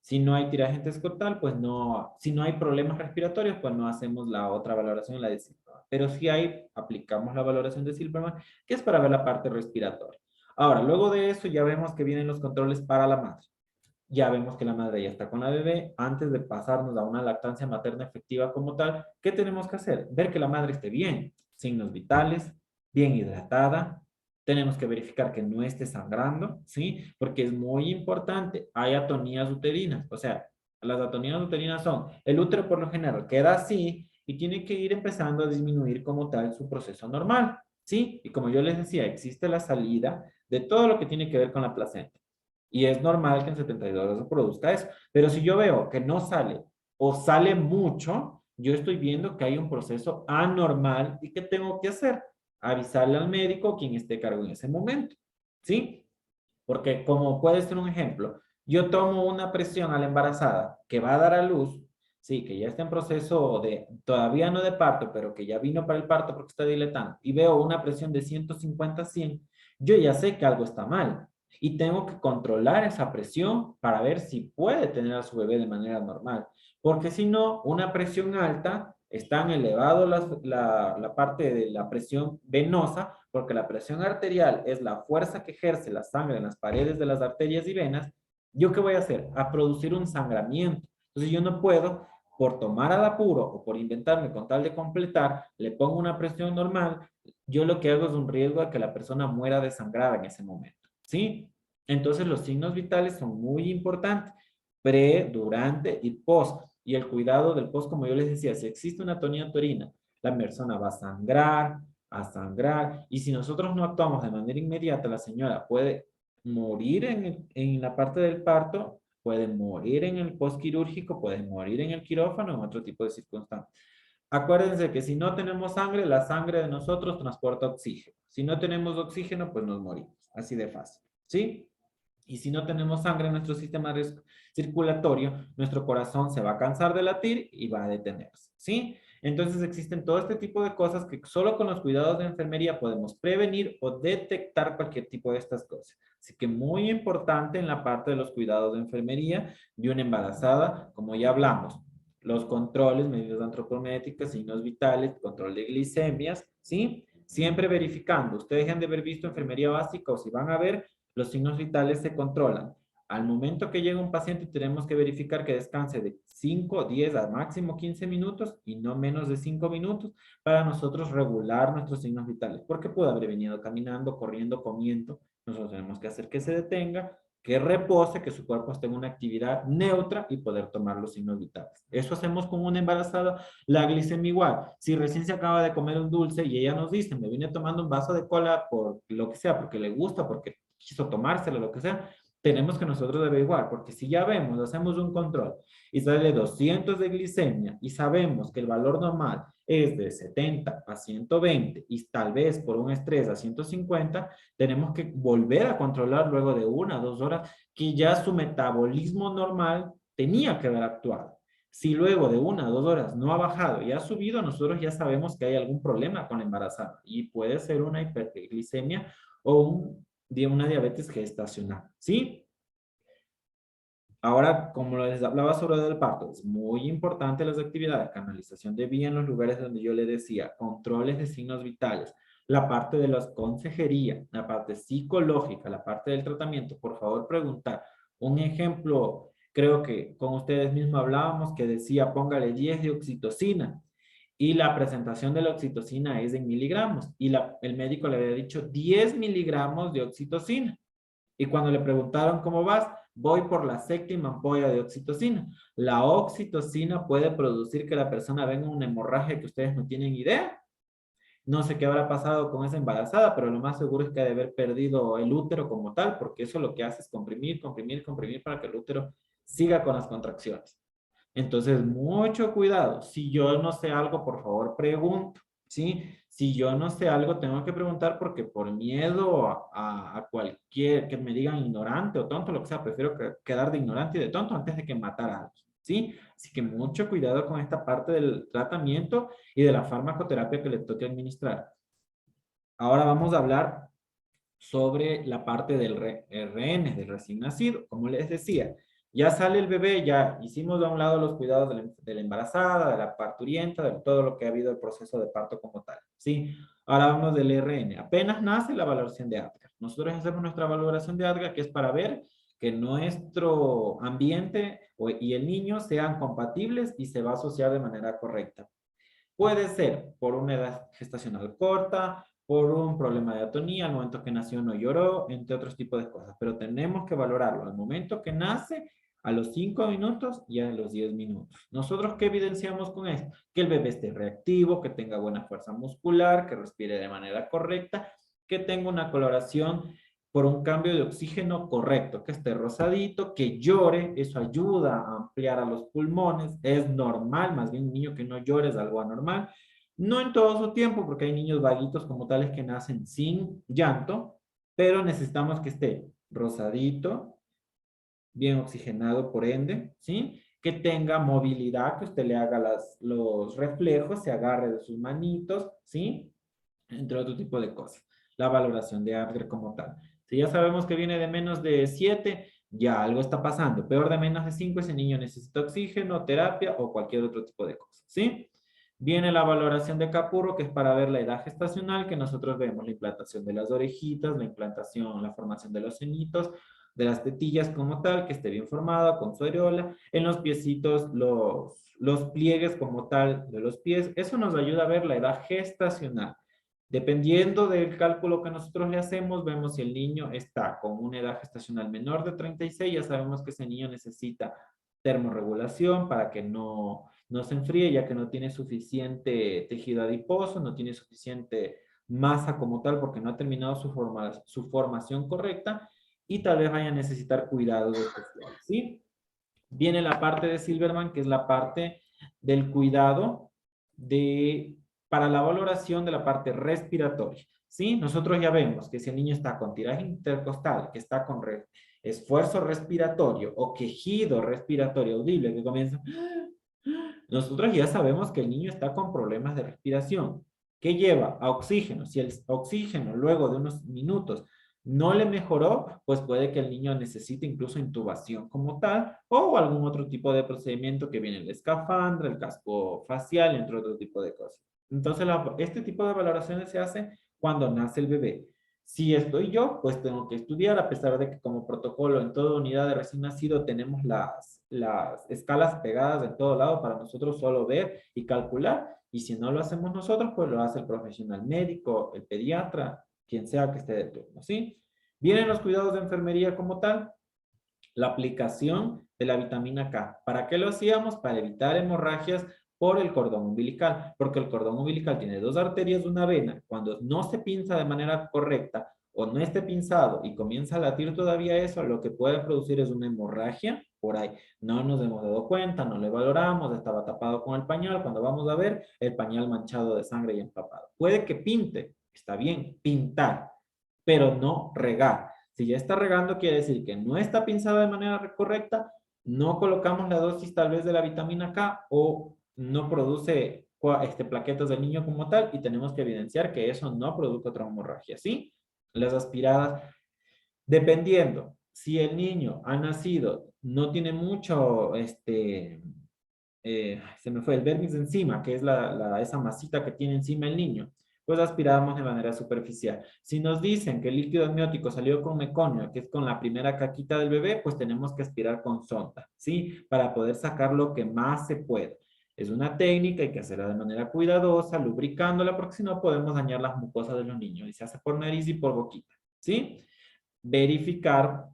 Si no hay tiraje intescotal, pues no, si no hay problemas respiratorios, pues no hacemos la otra valoración, la de Silverman. Pero si hay, aplicamos la valoración de Silverman, que es para ver la parte respiratoria. Ahora, luego de eso ya vemos que vienen los controles para la madre. Ya vemos que la madre ya está con la bebé. Antes de pasarnos a una lactancia materna efectiva como tal, ¿qué tenemos que hacer? Ver que la madre esté bien, signos vitales, bien hidratada. Tenemos que verificar que no esté sangrando, ¿sí? Porque es muy importante. Hay atonías uterinas. O sea, las atonías uterinas son, el útero por lo general queda así y tiene que ir empezando a disminuir como tal su proceso normal, ¿sí? Y como yo les decía, existe la salida de todo lo que tiene que ver con la placenta. Y es normal que en 72 horas se produzca eso. Pero si yo veo que no sale o sale mucho, yo estoy viendo que hay un proceso anormal y que tengo que hacer. Avisarle al médico quien esté a cargo en ese momento. ¿Sí? Porque como puede ser un ejemplo, yo tomo una presión a la embarazada que va a dar a luz, sí, que ya está en proceso de, todavía no de parto, pero que ya vino para el parto porque está dilatando, y veo una presión de 150-100, yo ya sé que algo está mal. Y tengo que controlar esa presión para ver si puede tener a su bebé de manera normal. Porque si no, una presión alta, están elevado la parte de la presión venosa, porque la presión arterial es la fuerza que ejerce la sangre en las paredes de las arterias y venas. ¿Yo qué voy a hacer? A producir un sangramiento. Entonces yo no puedo, por tomar al apuro o por inventarme con tal de completar, le pongo una presión normal, yo lo que hago es un riesgo de que la persona muera desangrada en ese momento. ¿Sí? Entonces los signos vitales son muy importantes, pre, durante y post. Y el cuidado del post, como yo les decía, si existe una atonía uterina, la persona va a sangrar, y si nosotros no actuamos de manera inmediata, la señora puede morir en la parte del parto pueden morir en el postquirúrgico, pueden morir en el quirófano, en otro tipo de circunstancias. Acuérdense que si no tenemos sangre, la sangre de nosotros transporta oxígeno. Si no tenemos oxígeno, pues nos morimos. Así de fácil. ¿Sí? Y si no tenemos sangre en nuestro sistema circulatorio, nuestro corazón se va a cansar de latir y va a detenerse. ¿Sí? Entonces existen todo este tipo de cosas que solo con los cuidados de enfermería podemos prevenir o detectar cualquier tipo de estas cosas. Así que muy importante en la parte de los cuidados de enfermería de una embarazada, como ya hablamos, los controles, medidas antropométricas, signos vitales, control de glicemias, ¿sí? Siempre verificando. Ustedes han de haber visto enfermería básica o si van a ver, los signos vitales se controlan. Al momento que llega un paciente tenemos que verificar que descanse de 5, 10 a máximo 15 minutos y no menos de 5 minutos para nosotros regular nuestros signos vitales. Porque puede haber venido caminando, corriendo, comiendo. Nosotros tenemos que hacer que se detenga, que repose, que su cuerpo esté en una actividad neutra y poder tomar los signos vitales. Eso hacemos con una embarazada. La glicemia igual. Si recién se acaba de comer un dulce y ella nos dice, me vine tomando un vaso de cola por lo que sea, porque le gusta, porque quiso tomárselo, lo que sea, tenemos que nosotros averiguar, porque si ya vemos, hacemos un control y sale 200 de glicemia y sabemos que el valor normal es de 70 a 120 y tal vez por un estrés a 150, tenemos que volver a controlar luego de 1 o 2 horas que ya su metabolismo normal tenía que haber actuado. Si luego de 1 o 2 horas no ha bajado y ha subido, nosotros ya sabemos que hay algún problema con la embarazada y puede ser una hiperglicemia o una diabetes gestacional, ¿sí? Ahora, como les hablaba sobre el parto, es muy importante las actividades, canalización de vía en los lugares donde yo le decía, controles de signos vitales, la parte de la consejería, la parte psicológica, la parte del tratamiento. Por favor, preguntar. Un ejemplo, creo que con ustedes mismos hablábamos que decía, póngale 10 de oxitocina y la presentación de la oxitocina es en miligramos y el médico le había dicho 10 miligramos de oxitocina. Y cuando le preguntaron cómo vas, voy por la 7ª ampolla de oxitocina. La oxitocina puede producir que la persona venga una hemorragia que ustedes no tienen idea. No sé qué habrá pasado con esa embarazada, pero lo más seguro es que ha de haber perdido el útero como tal, porque eso lo que hace es comprimir, comprimir, comprimir para que el útero siga con las contracciones. Entonces, mucho cuidado. Si yo no sé algo, por favor, pregunto, ¿sí? Si yo no sé algo, tengo que preguntar porque por miedo a cualquier, que me digan ignorante o tonto, lo que sea, prefiero quedar de ignorante y de tonto antes de que matar a alguien, ¿sí? Así que mucho cuidado con esta parte del tratamiento y de la farmacoterapia que le toque administrar. Ahora vamos a hablar sobre la parte del RN, del recién nacido. Como les decía, ya sale el bebé, ya hicimos a un lado los cuidados de la embarazada, de la parturienta, de todo lo que ha habido el proceso de parto como tal, ¿sí? Ahora vamos del RN. Apenas nace la valoración de ADGAR. Nosotros hacemos nuestra valoración de ADGAR, que es para ver que nuestro ambiente y el niño sean compatibles y se va a asociar de manera correcta. Puede ser por una edad gestacional corta, por un problema de atonía, al momento que nació no lloró, entre otros tipos de cosas. Pero tenemos que valorarlo al momento que nace, a los 5 minutos y a los 10 minutos. ¿Nosotros qué evidenciamos con esto? Que el bebé esté reactivo, que tenga buena fuerza muscular, que respire de manera correcta, que tenga una coloración por un cambio de oxígeno correcto, que esté rosadito, que llore, eso ayuda a ampliar a los pulmones, es normal, más bien un niño que no llore es algo anormal, no en todo su tiempo, porque hay niños vaguitos como tales que nacen sin llanto, pero necesitamos que esté rosadito, bien oxigenado por ende, ¿sí? Que tenga movilidad, que usted le haga los reflejos, se agarre de sus manitos, ¿sí? Entre otro tipo de cosas. La valoración de Adler como tal. Si ya sabemos que viene de menos de 7, ya algo está pasando. Peor de menos de 5, ese niño necesita oxígeno, terapia o cualquier otro tipo de cosas, ¿sí? Viene la valoración de Capurro, que es para ver la edad gestacional, que nosotros vemos la implantación de las orejitas, la implantación, la formación de los cenitos, de las tetillas como tal, que esté bien formada con su areola, en los piecitos, los pliegues como tal de los pies. Eso nos ayuda a ver la edad gestacional. Dependiendo del cálculo que nosotros le hacemos, vemos si el niño está con una edad gestacional menor de 36, ya sabemos que ese niño necesita termorregulación para que no se enfríe, ya que no tiene suficiente tejido adiposo, no tiene suficiente masa como tal, porque no ha terminado su formación correcta, y tal vez vaya a necesitar cuidados especiales, ¿sí? Viene la parte de Silverman, que es la parte del cuidado para la valoración de la parte respiratoria. ¿Sí? Nosotros ya vemos que si el niño está con tiraje intercostal, que está con esfuerzo respiratorio o quejido respiratorio audible que comienza, nosotros ya sabemos que el niño está con problemas de respiración. ¿Qué lleva? A oxígeno. Si el oxígeno luego de unos minutos no le mejoró, pues puede que el niño necesite incluso intubación como tal o algún otro tipo de procedimiento que viene el escafandra, el casco facial, entre otro tipo de cosas. Entonces, este tipo de valoraciones se hace cuando nace el bebé. Si estoy yo, pues tengo que estudiar, a pesar de que como protocolo en toda unidad de recién nacido tenemos las escalas pegadas en todo lado para nosotros solo ver y calcular. Y si no lo hacemos nosotros, pues lo hace el profesional médico, el pediatra, quien sea que esté de turno, ¿sí? Vienen los cuidados de enfermería como tal, la aplicación de la vitamina K. ¿Para qué lo hacíamos? Para evitar hemorragias por el cordón umbilical, porque el cordón umbilical tiene dos arterias de una vena. Cuando no se pinza de manera correcta o no esté pinzado y comienza a latir todavía eso, lo que puede producir es una hemorragia por ahí. No nos hemos dado cuenta, no le valoramos, estaba tapado con el pañal. Cuando vamos a ver, el pañal manchado de sangre y empapado. Puede que pinte, está bien, pintar, pero no regar. Si ya está regando, quiere decir que no está pinzada de manera correcta, no colocamos la dosis tal vez de la vitamina K o no produce plaquetas del niño como tal y tenemos que evidenciar que eso no produce otra hemorragia, ¿sí? Las aspiradas, dependiendo, si el niño ha nacido, no tiene mucho, se me fue el vermis encima, que es esa masita que tiene encima el niño, pues aspiramos de manera superficial. Si nos dicen que el líquido amniótico salió con meconio, que es con la primera caquita del bebé, pues tenemos que aspirar con sonda, ¿sí? Para poder sacar lo que más se puede. Es una técnica, hay que hacerla de manera cuidadosa, lubricándola, porque si no podemos dañar las mucosas de los niños. Y se hace por nariz y por boquita, ¿sí? Verificar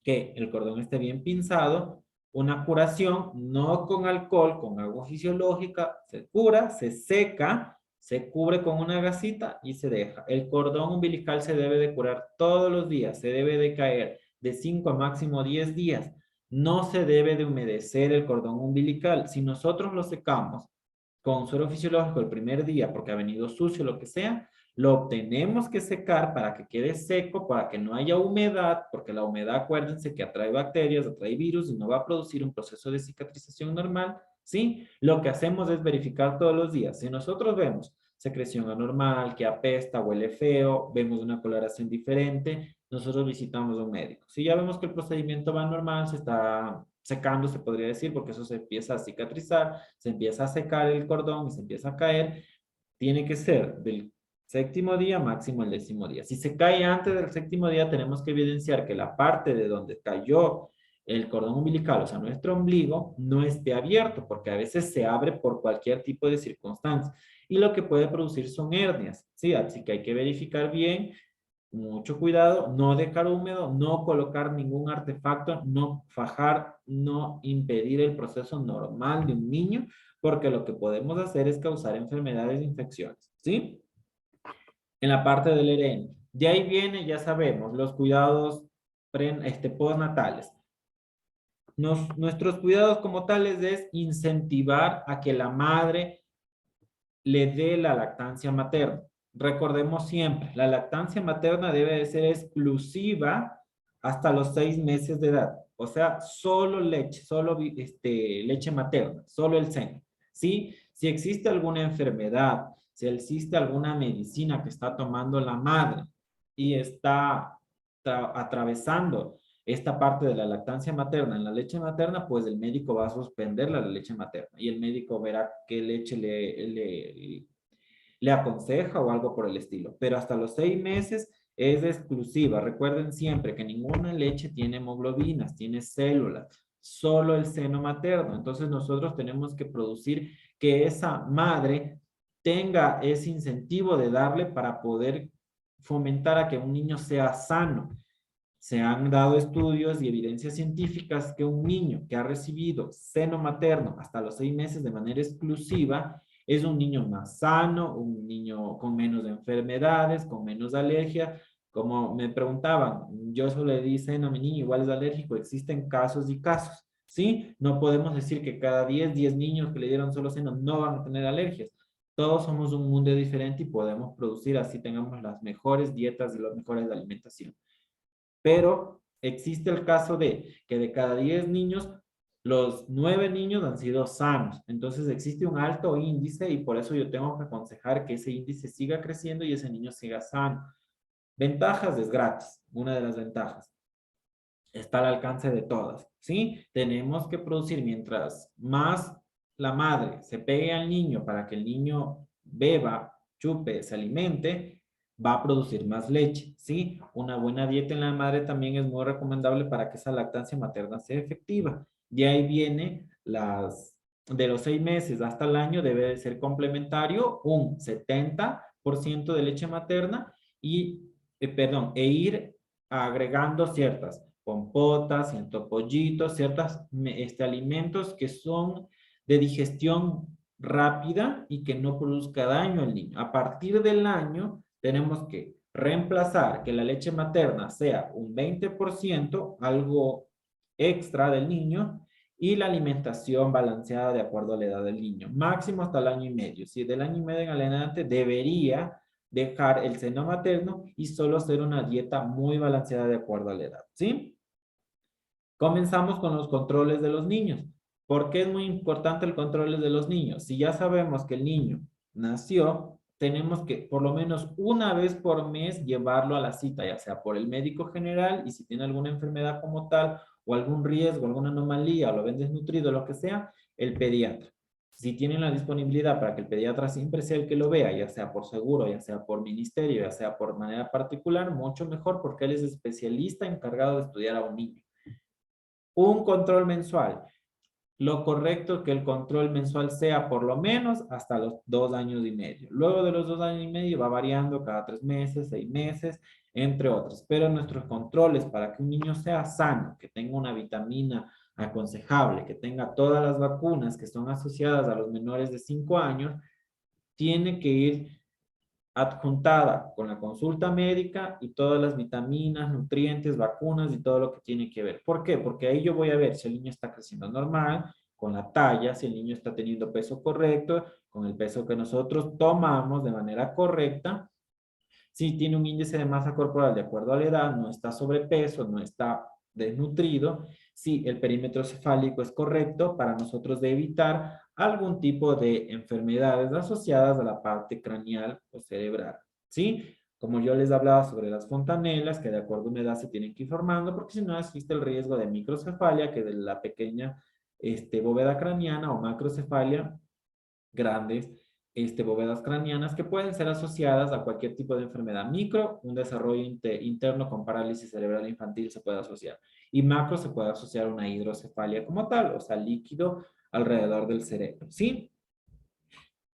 que el cordón esté bien pinzado, una curación, no con alcohol, con agua fisiológica, se cura, se seca, se cubre con una gasita y se deja. El cordón umbilical se debe de curar todos los días, se debe de caer de 5 a máximo 10 días. No se debe de humedecer el cordón umbilical. Si nosotros lo secamos con suero fisiológico el primer día porque ha venido sucio, lo que sea, lo tenemos que secar para que quede seco, para que no haya humedad, porque la humedad, acuérdense que atrae bacterias, atrae virus y no va a producir un proceso de cicatrización normal, ¿sí? Lo que hacemos es verificar todos los días. Si nosotros vemos secreción anormal, que apesta, huele feo, vemos una coloración diferente, nosotros visitamos a un médico. Si ya vemos que el procedimiento va normal, se está secando, se podría decir, porque eso se empieza a cicatrizar, se empieza a secar el cordón y se empieza a caer, tiene que ser del séptimo día, máximo el décimo día. Si se cae antes del séptimo día, tenemos que evidenciar que la parte de donde cayó el cordón umbilical, o sea, nuestro ombligo, no esté abierto, porque a veces se abre por cualquier tipo de circunstancia. Y lo que puede producir son hernias, ¿sí? Así que hay que verificar bien, mucho cuidado, no dejar húmedo, no colocar ningún artefacto, no fajar, no impedir el proceso normal de un niño, porque lo que podemos hacer es causar enfermedades e infecciones, ¿sí? En la parte del ERN. De ahí viene, ya sabemos, los cuidados postnatales. Nuestros cuidados como tales es incentivar a que la madre le dé la lactancia materna. Recordemos siempre, la lactancia materna debe de ser exclusiva hasta los 6 meses de edad. O sea, solo leche, solo leche materna, solo el seno. ¿Sí? Si existe alguna enfermedad, si existe alguna medicina que está tomando la madre y está atravesando esta parte de la lactancia materna en la leche materna, pues el médico va a suspender la leche materna y el médico verá qué leche le aconseja o algo por el estilo. Pero hasta los 6 meses es exclusiva. Recuerden siempre que ninguna leche tiene hemoglobinas, tiene células, solo el seno materno. Entonces nosotros tenemos que producir que esa madre tenga ese incentivo de darle para poder fomentar a que un niño sea sano. Se han dado estudios y evidencias científicas que un niño que ha recibido seno materno hasta los 6 meses de manera exclusiva es un niño más sano, un niño con menos enfermedades, con menos alergia. Como me preguntaban, yo solo le di seno a mi niño, igual es alérgico, existen casos y casos. ¿sí? No podemos decir que cada 10 niños que le dieron solo seno no van a tener alergias. Todos somos un mundo diferente y podemos producir, así tengamos las mejores dietas y las mejores de alimentación. Pero existe el caso de que de cada 10 niños, los 9 niños han sido sanos. Entonces existe un alto índice y por eso yo tengo que aconsejar que ese índice siga creciendo y ese niño siga sano. Ventajas es gratis, una de las ventajas. Está al alcance de todas, ¿sí? Tenemos que producir mientras más la madre se pegue al niño para que el niño beba, chupe, se alimente, va a producir más leche, ¿sí? Una buena dieta en la madre también es muy recomendable para que esa lactancia materna sea efectiva. De ahí viene de los 6 meses hasta el año debe de ser complementario un 70% de leche materna e ir agregando ciertas compotas, ciertos pollitos, ciertos alimentos que son de digestión rápida y que no produzca daño al niño. A partir del año tenemos que reemplazar que la leche materna sea un 20%, algo extra del niño, y la alimentación balanceada de acuerdo a la edad del niño, máximo hasta el año y medio. Si del año y medio en adelante debería dejar el seno materno y solo hacer una dieta muy balanceada de acuerdo a la edad, ¿sí? Comenzamos con los controles de los niños. ¿Por qué es muy importante el control de los niños? Si ya sabemos que el niño nació, tenemos que por lo menos una vez por mes llevarlo a la cita, ya sea por el médico general y si tiene alguna enfermedad como tal o algún riesgo, alguna anomalía o lo ven desnutrido, lo que sea, el pediatra. Si tienen la disponibilidad para que el pediatra siempre sea el que lo vea, ya sea por seguro, ya sea por ministerio, ya sea por manera particular, mucho mejor porque él es especialista encargado de estudiar a un niño. Un control mensual. Lo correcto es que el control mensual sea por lo menos hasta los 2 años y medio. Luego de los 2 años y medio va variando cada 3 meses, 6 meses, entre otros. Pero nuestros controles para que un niño sea sano, que tenga una vitamina aconsejable, que tenga todas las vacunas que son asociadas a los menores de 5 años, tiene que ir adjuntada con la consulta médica y todas las vitaminas, nutrientes, vacunas y todo lo que tiene que ver. ¿Por qué? Porque ahí yo voy a ver si el niño está creciendo normal, con la talla, si el niño está teniendo peso correcto, con el peso que nosotros tomamos de manera correcta, si tiene un índice de masa corporal de acuerdo a la edad, no está sobrepeso, no está desnutrido, si el perímetro cefálico es correcto para nosotros de evitar algún tipo de enfermedades asociadas a la parte craneal o cerebral, ¿sí? Como yo les hablaba sobre las fontanelas, que de acuerdo a una edad se tienen que ir formando, porque si no existe el riesgo de microcefalia, que de la pequeña bóveda craneana o macrocefalia, grandes bóvedas craneanas que pueden ser asociadas a cualquier tipo de enfermedad. Micro, un desarrollo interno con parálisis cerebral infantil se puede asociar. Y macro se puede asociar a una hidrocefalia como tal, o sea, líquido alrededor del cerebro, ¿sí?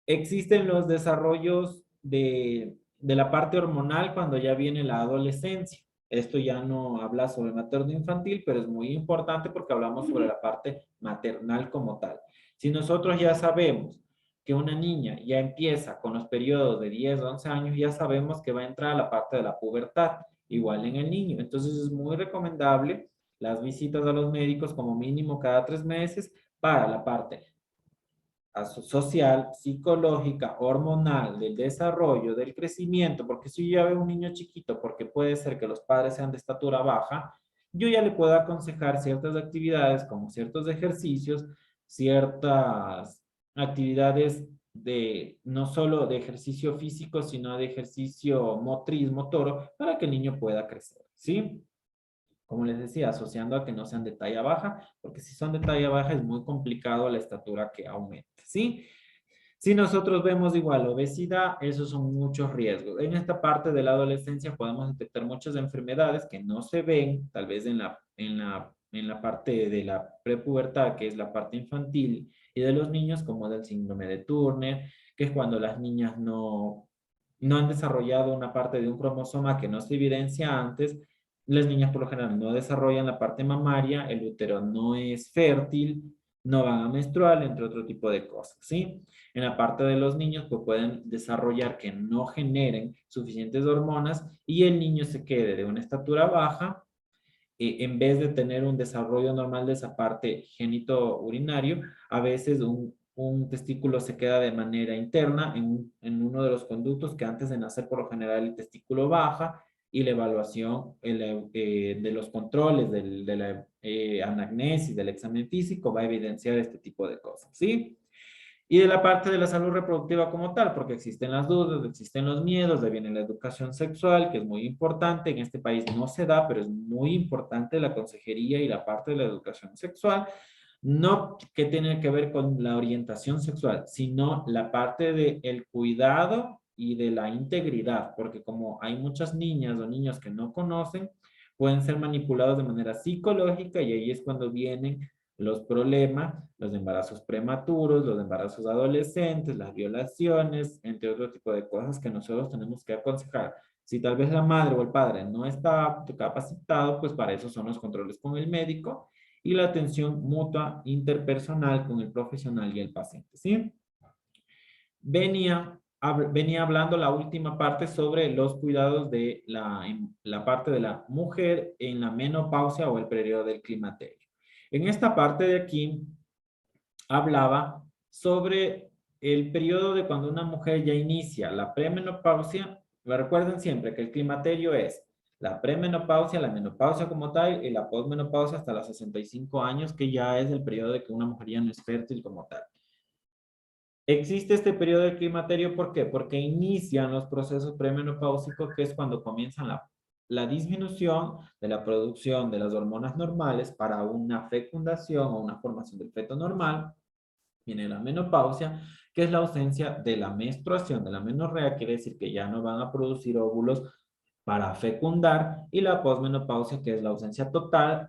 Existen los desarrollos de la parte hormonal cuando ya viene la adolescencia. Esto ya no habla sobre materno infantil, pero es muy importante porque hablamos sobre la parte maternal como tal. Si nosotros ya sabemos que una niña ya empieza con los periodos de 10, 11 años, ya sabemos que va a entrar a la parte de la pubertad, igual en el niño. Entonces es muy recomendable las visitas a los médicos como mínimo cada 3 meses para la parte social, psicológica, hormonal, del desarrollo, del crecimiento, porque si yo ya veo un niño chiquito, porque puede ser que los padres sean de estatura baja, yo ya le puedo aconsejar ciertas actividades como ciertos ejercicios, ciertas actividades de no solo de ejercicio físico, sino de ejercicio motriz, motor, para que el niño pueda crecer, ¿sí? Como les decía, asociando a que no sean de talla baja, porque si son de talla baja es muy complicado la estatura que aumente, ¿sí? Si nosotros vemos igual obesidad, esos son muchos riesgos. En esta parte de la adolescencia podemos detectar muchas enfermedades que no se ven, tal vez en la parte de la prepubertad, que es la parte infantil, y de los niños, como del síndrome de Turner, que es cuando las niñas no han desarrollado una parte de un cromosoma que no se evidencia antes. Las niñas por lo general no desarrollan la parte mamaria, el útero no es fértil, no van a menstruar, entre otro tipo de cosas, ¿sí? En la parte de los niños, pues pueden desarrollar que no generen suficientes hormonas y el niño se quede de una estatura baja en vez de tener un desarrollo normal de esa parte genito-urinario, a veces un testículo se queda de manera interna en uno de los conductos que antes de nacer por lo general el testículo baja y la evaluación de los controles de la anamnesis, del examen físico va a evidenciar este tipo de cosas, ¿sí? Y de la parte de la salud reproductiva como tal, porque existen las dudas, existen los miedos, de viene la educación sexual, que es muy importante. En este país no se da, pero es muy importante la consejería y la parte de la educación sexual. No que tiene que ver con la orientación sexual, sino la parte del cuidado y de la integridad, porque como hay muchas niñas o niños que no conocen, pueden ser manipulados de manera psicológica y ahí es cuando vienen los problemas, los embarazos prematuros, los embarazos adolescentes, las violaciones, entre otro tipo de cosas que nosotros tenemos que aconsejar. Si tal vez la madre o el padre no está capacitado, pues para eso son los controles con el médico y la atención mutua interpersonal con el profesional y el paciente, ¿sí? Venía hablando la última parte sobre los cuidados de la parte de la mujer en la menopausia o el periodo del climaterio. En esta parte de aquí hablaba sobre el periodo de cuando una mujer ya inicia la premenopausia. Recuerden siempre que el climaterio es la premenopausia, la menopausia como tal y la posmenopausia hasta los 65 años, que ya es el periodo de que una mujer ya no es fértil como tal. Existe este periodo de climaterio, ¿por qué? Porque inician los procesos premenopáusicos, que es cuando comienzan la disminución de la producción de las hormonas normales para una fecundación o una formación del feto normal. Viene la menopausia, que es la ausencia de la menstruación, de la menorrea, quiere decir que ya no van a producir óvulos para fecundar, y la posmenopausia, que es la ausencia total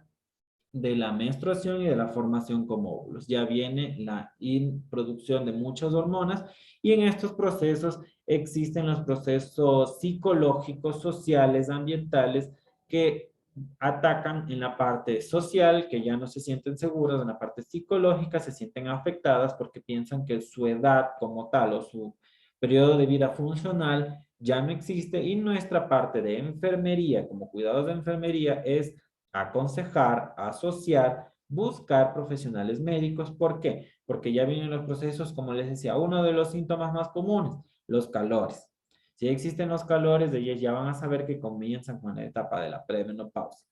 de la menstruación y de la formación como óvulos. Ya viene la introducción de muchas hormonas y en estos procesos existen los procesos psicológicos, sociales, ambientales que atacan en la parte social, que ya no se sienten seguras, en la parte psicológica se sienten afectadas porque piensan que su edad como tal o su periodo de vida funcional ya no existe y nuestra parte de enfermería, como cuidados de enfermería, es aconsejar, asociar, buscar profesionales médicos. ¿Por qué? Porque ya vienen los procesos, como les decía, uno de los síntomas más comunes, los calores. Si existen los calores, ellos ya van a saber que comienzan con la etapa de la premenopausia.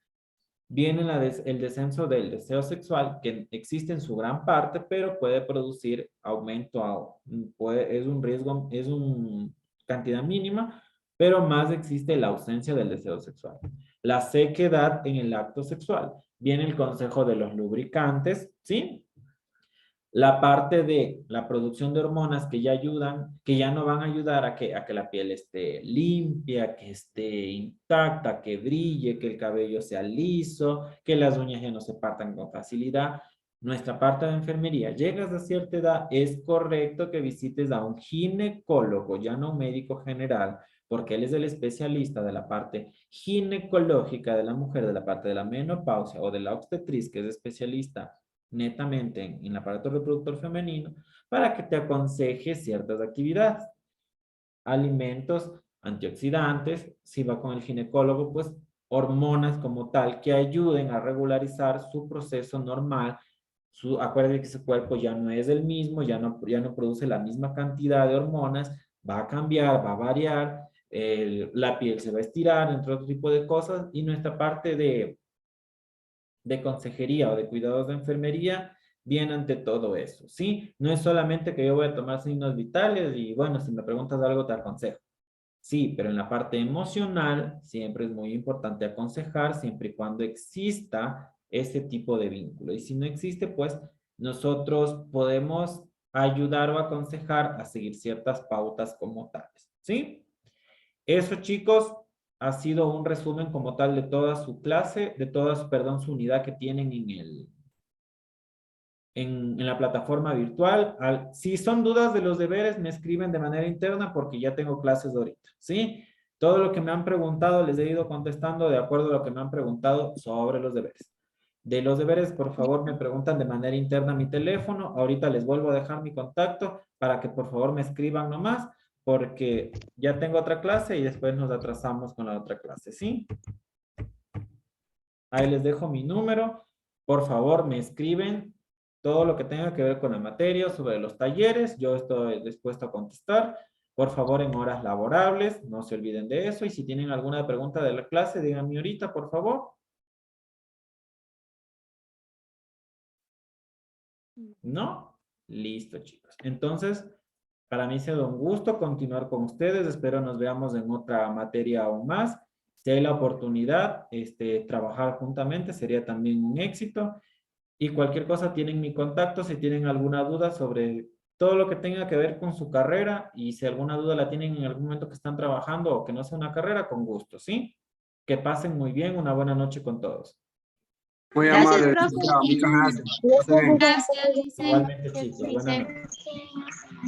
Viene el descenso del deseo sexual, que existe en su gran parte, pero puede producir aumento, es un riesgo, es una cantidad mínima, pero más existe la ausencia del deseo sexual. La sequedad en el acto sexual. Viene el consejo de los lubricantes, ¿sí? La parte de la producción de hormonas que ya ayudan, que ya no van a ayudar a que la piel esté limpia, que esté intacta, que brille, que el cabello sea liso, que las uñas ya no se partan con facilidad. Nuestra parte de enfermería, llegas a cierta edad, es correcto que visites a un ginecólogo, ya no un médico general, porque él es el especialista de la parte ginecológica de la mujer, de la parte de la menopausia o de la obstetriz, que es especialista netamente en el aparato reproductor femenino, para que te aconseje ciertas actividades. Alimentos, antioxidantes, si va con el ginecólogo, pues hormonas como tal que ayuden a regularizar su proceso normal. Acuérdense que su cuerpo ya no es el mismo, ya no produce la misma cantidad de hormonas, va a cambiar, va a variar, la piel se va a estirar, entre otro tipo de cosas, y nuestra parte de consejería o de cuidados de enfermería viene ante todo eso, ¿sí? No es solamente que yo voy a tomar signos vitales y bueno, si me preguntas algo te aconsejo. Sí, pero en la parte emocional siempre es muy importante aconsejar siempre y cuando exista ese tipo de vínculo. Y si no existe, pues nosotros podemos ayudar o aconsejar a seguir ciertas pautas como tales, ¿sí? Eso, chicos, ha sido un resumen como tal de toda su clase, de toda, perdón, su unidad que tienen en la plataforma virtual. Si son dudas de los deberes, me escriben de manera interna porque ya tengo clases ahorita, ¿sí? Todo lo que me han preguntado les he ido contestando de acuerdo a lo que me han preguntado sobre los deberes. De los deberes, por favor, me preguntan de manera interna a mi teléfono. Ahorita les vuelvo a dejar mi contacto para que por favor me escriban nomás, porque ya tengo otra clase y después nos atrasamos con la otra clase, ¿sí? Ahí les dejo mi número. Por favor, me escriben todo lo que tenga que ver con la materia, sobre los talleres. Yo estoy dispuesto a contestar. Por favor, en horas laborables, no se olviden de eso. Y si tienen alguna pregunta de la clase, díganme ahorita, por favor. ¿No? Listo, chicos. Entonces, para mí ha sido un gusto continuar con ustedes. Espero nos veamos en otra materia aún más. Si hay la oportunidad, trabajar juntamente sería también un éxito. Y cualquier cosa tienen mi contacto si tienen alguna duda sobre todo lo que tenga que ver con su carrera y si alguna duda la tienen en algún momento que están trabajando o que no sea una carrera, con gusto, ¿sí? Que pasen muy bien, una buena noche con todos. Muy Gracias, amable, profe. licenciado. Muchas gracias. Que esté bien. Gracias, Licen. Igualmente, chicos, buenas Licen. noches.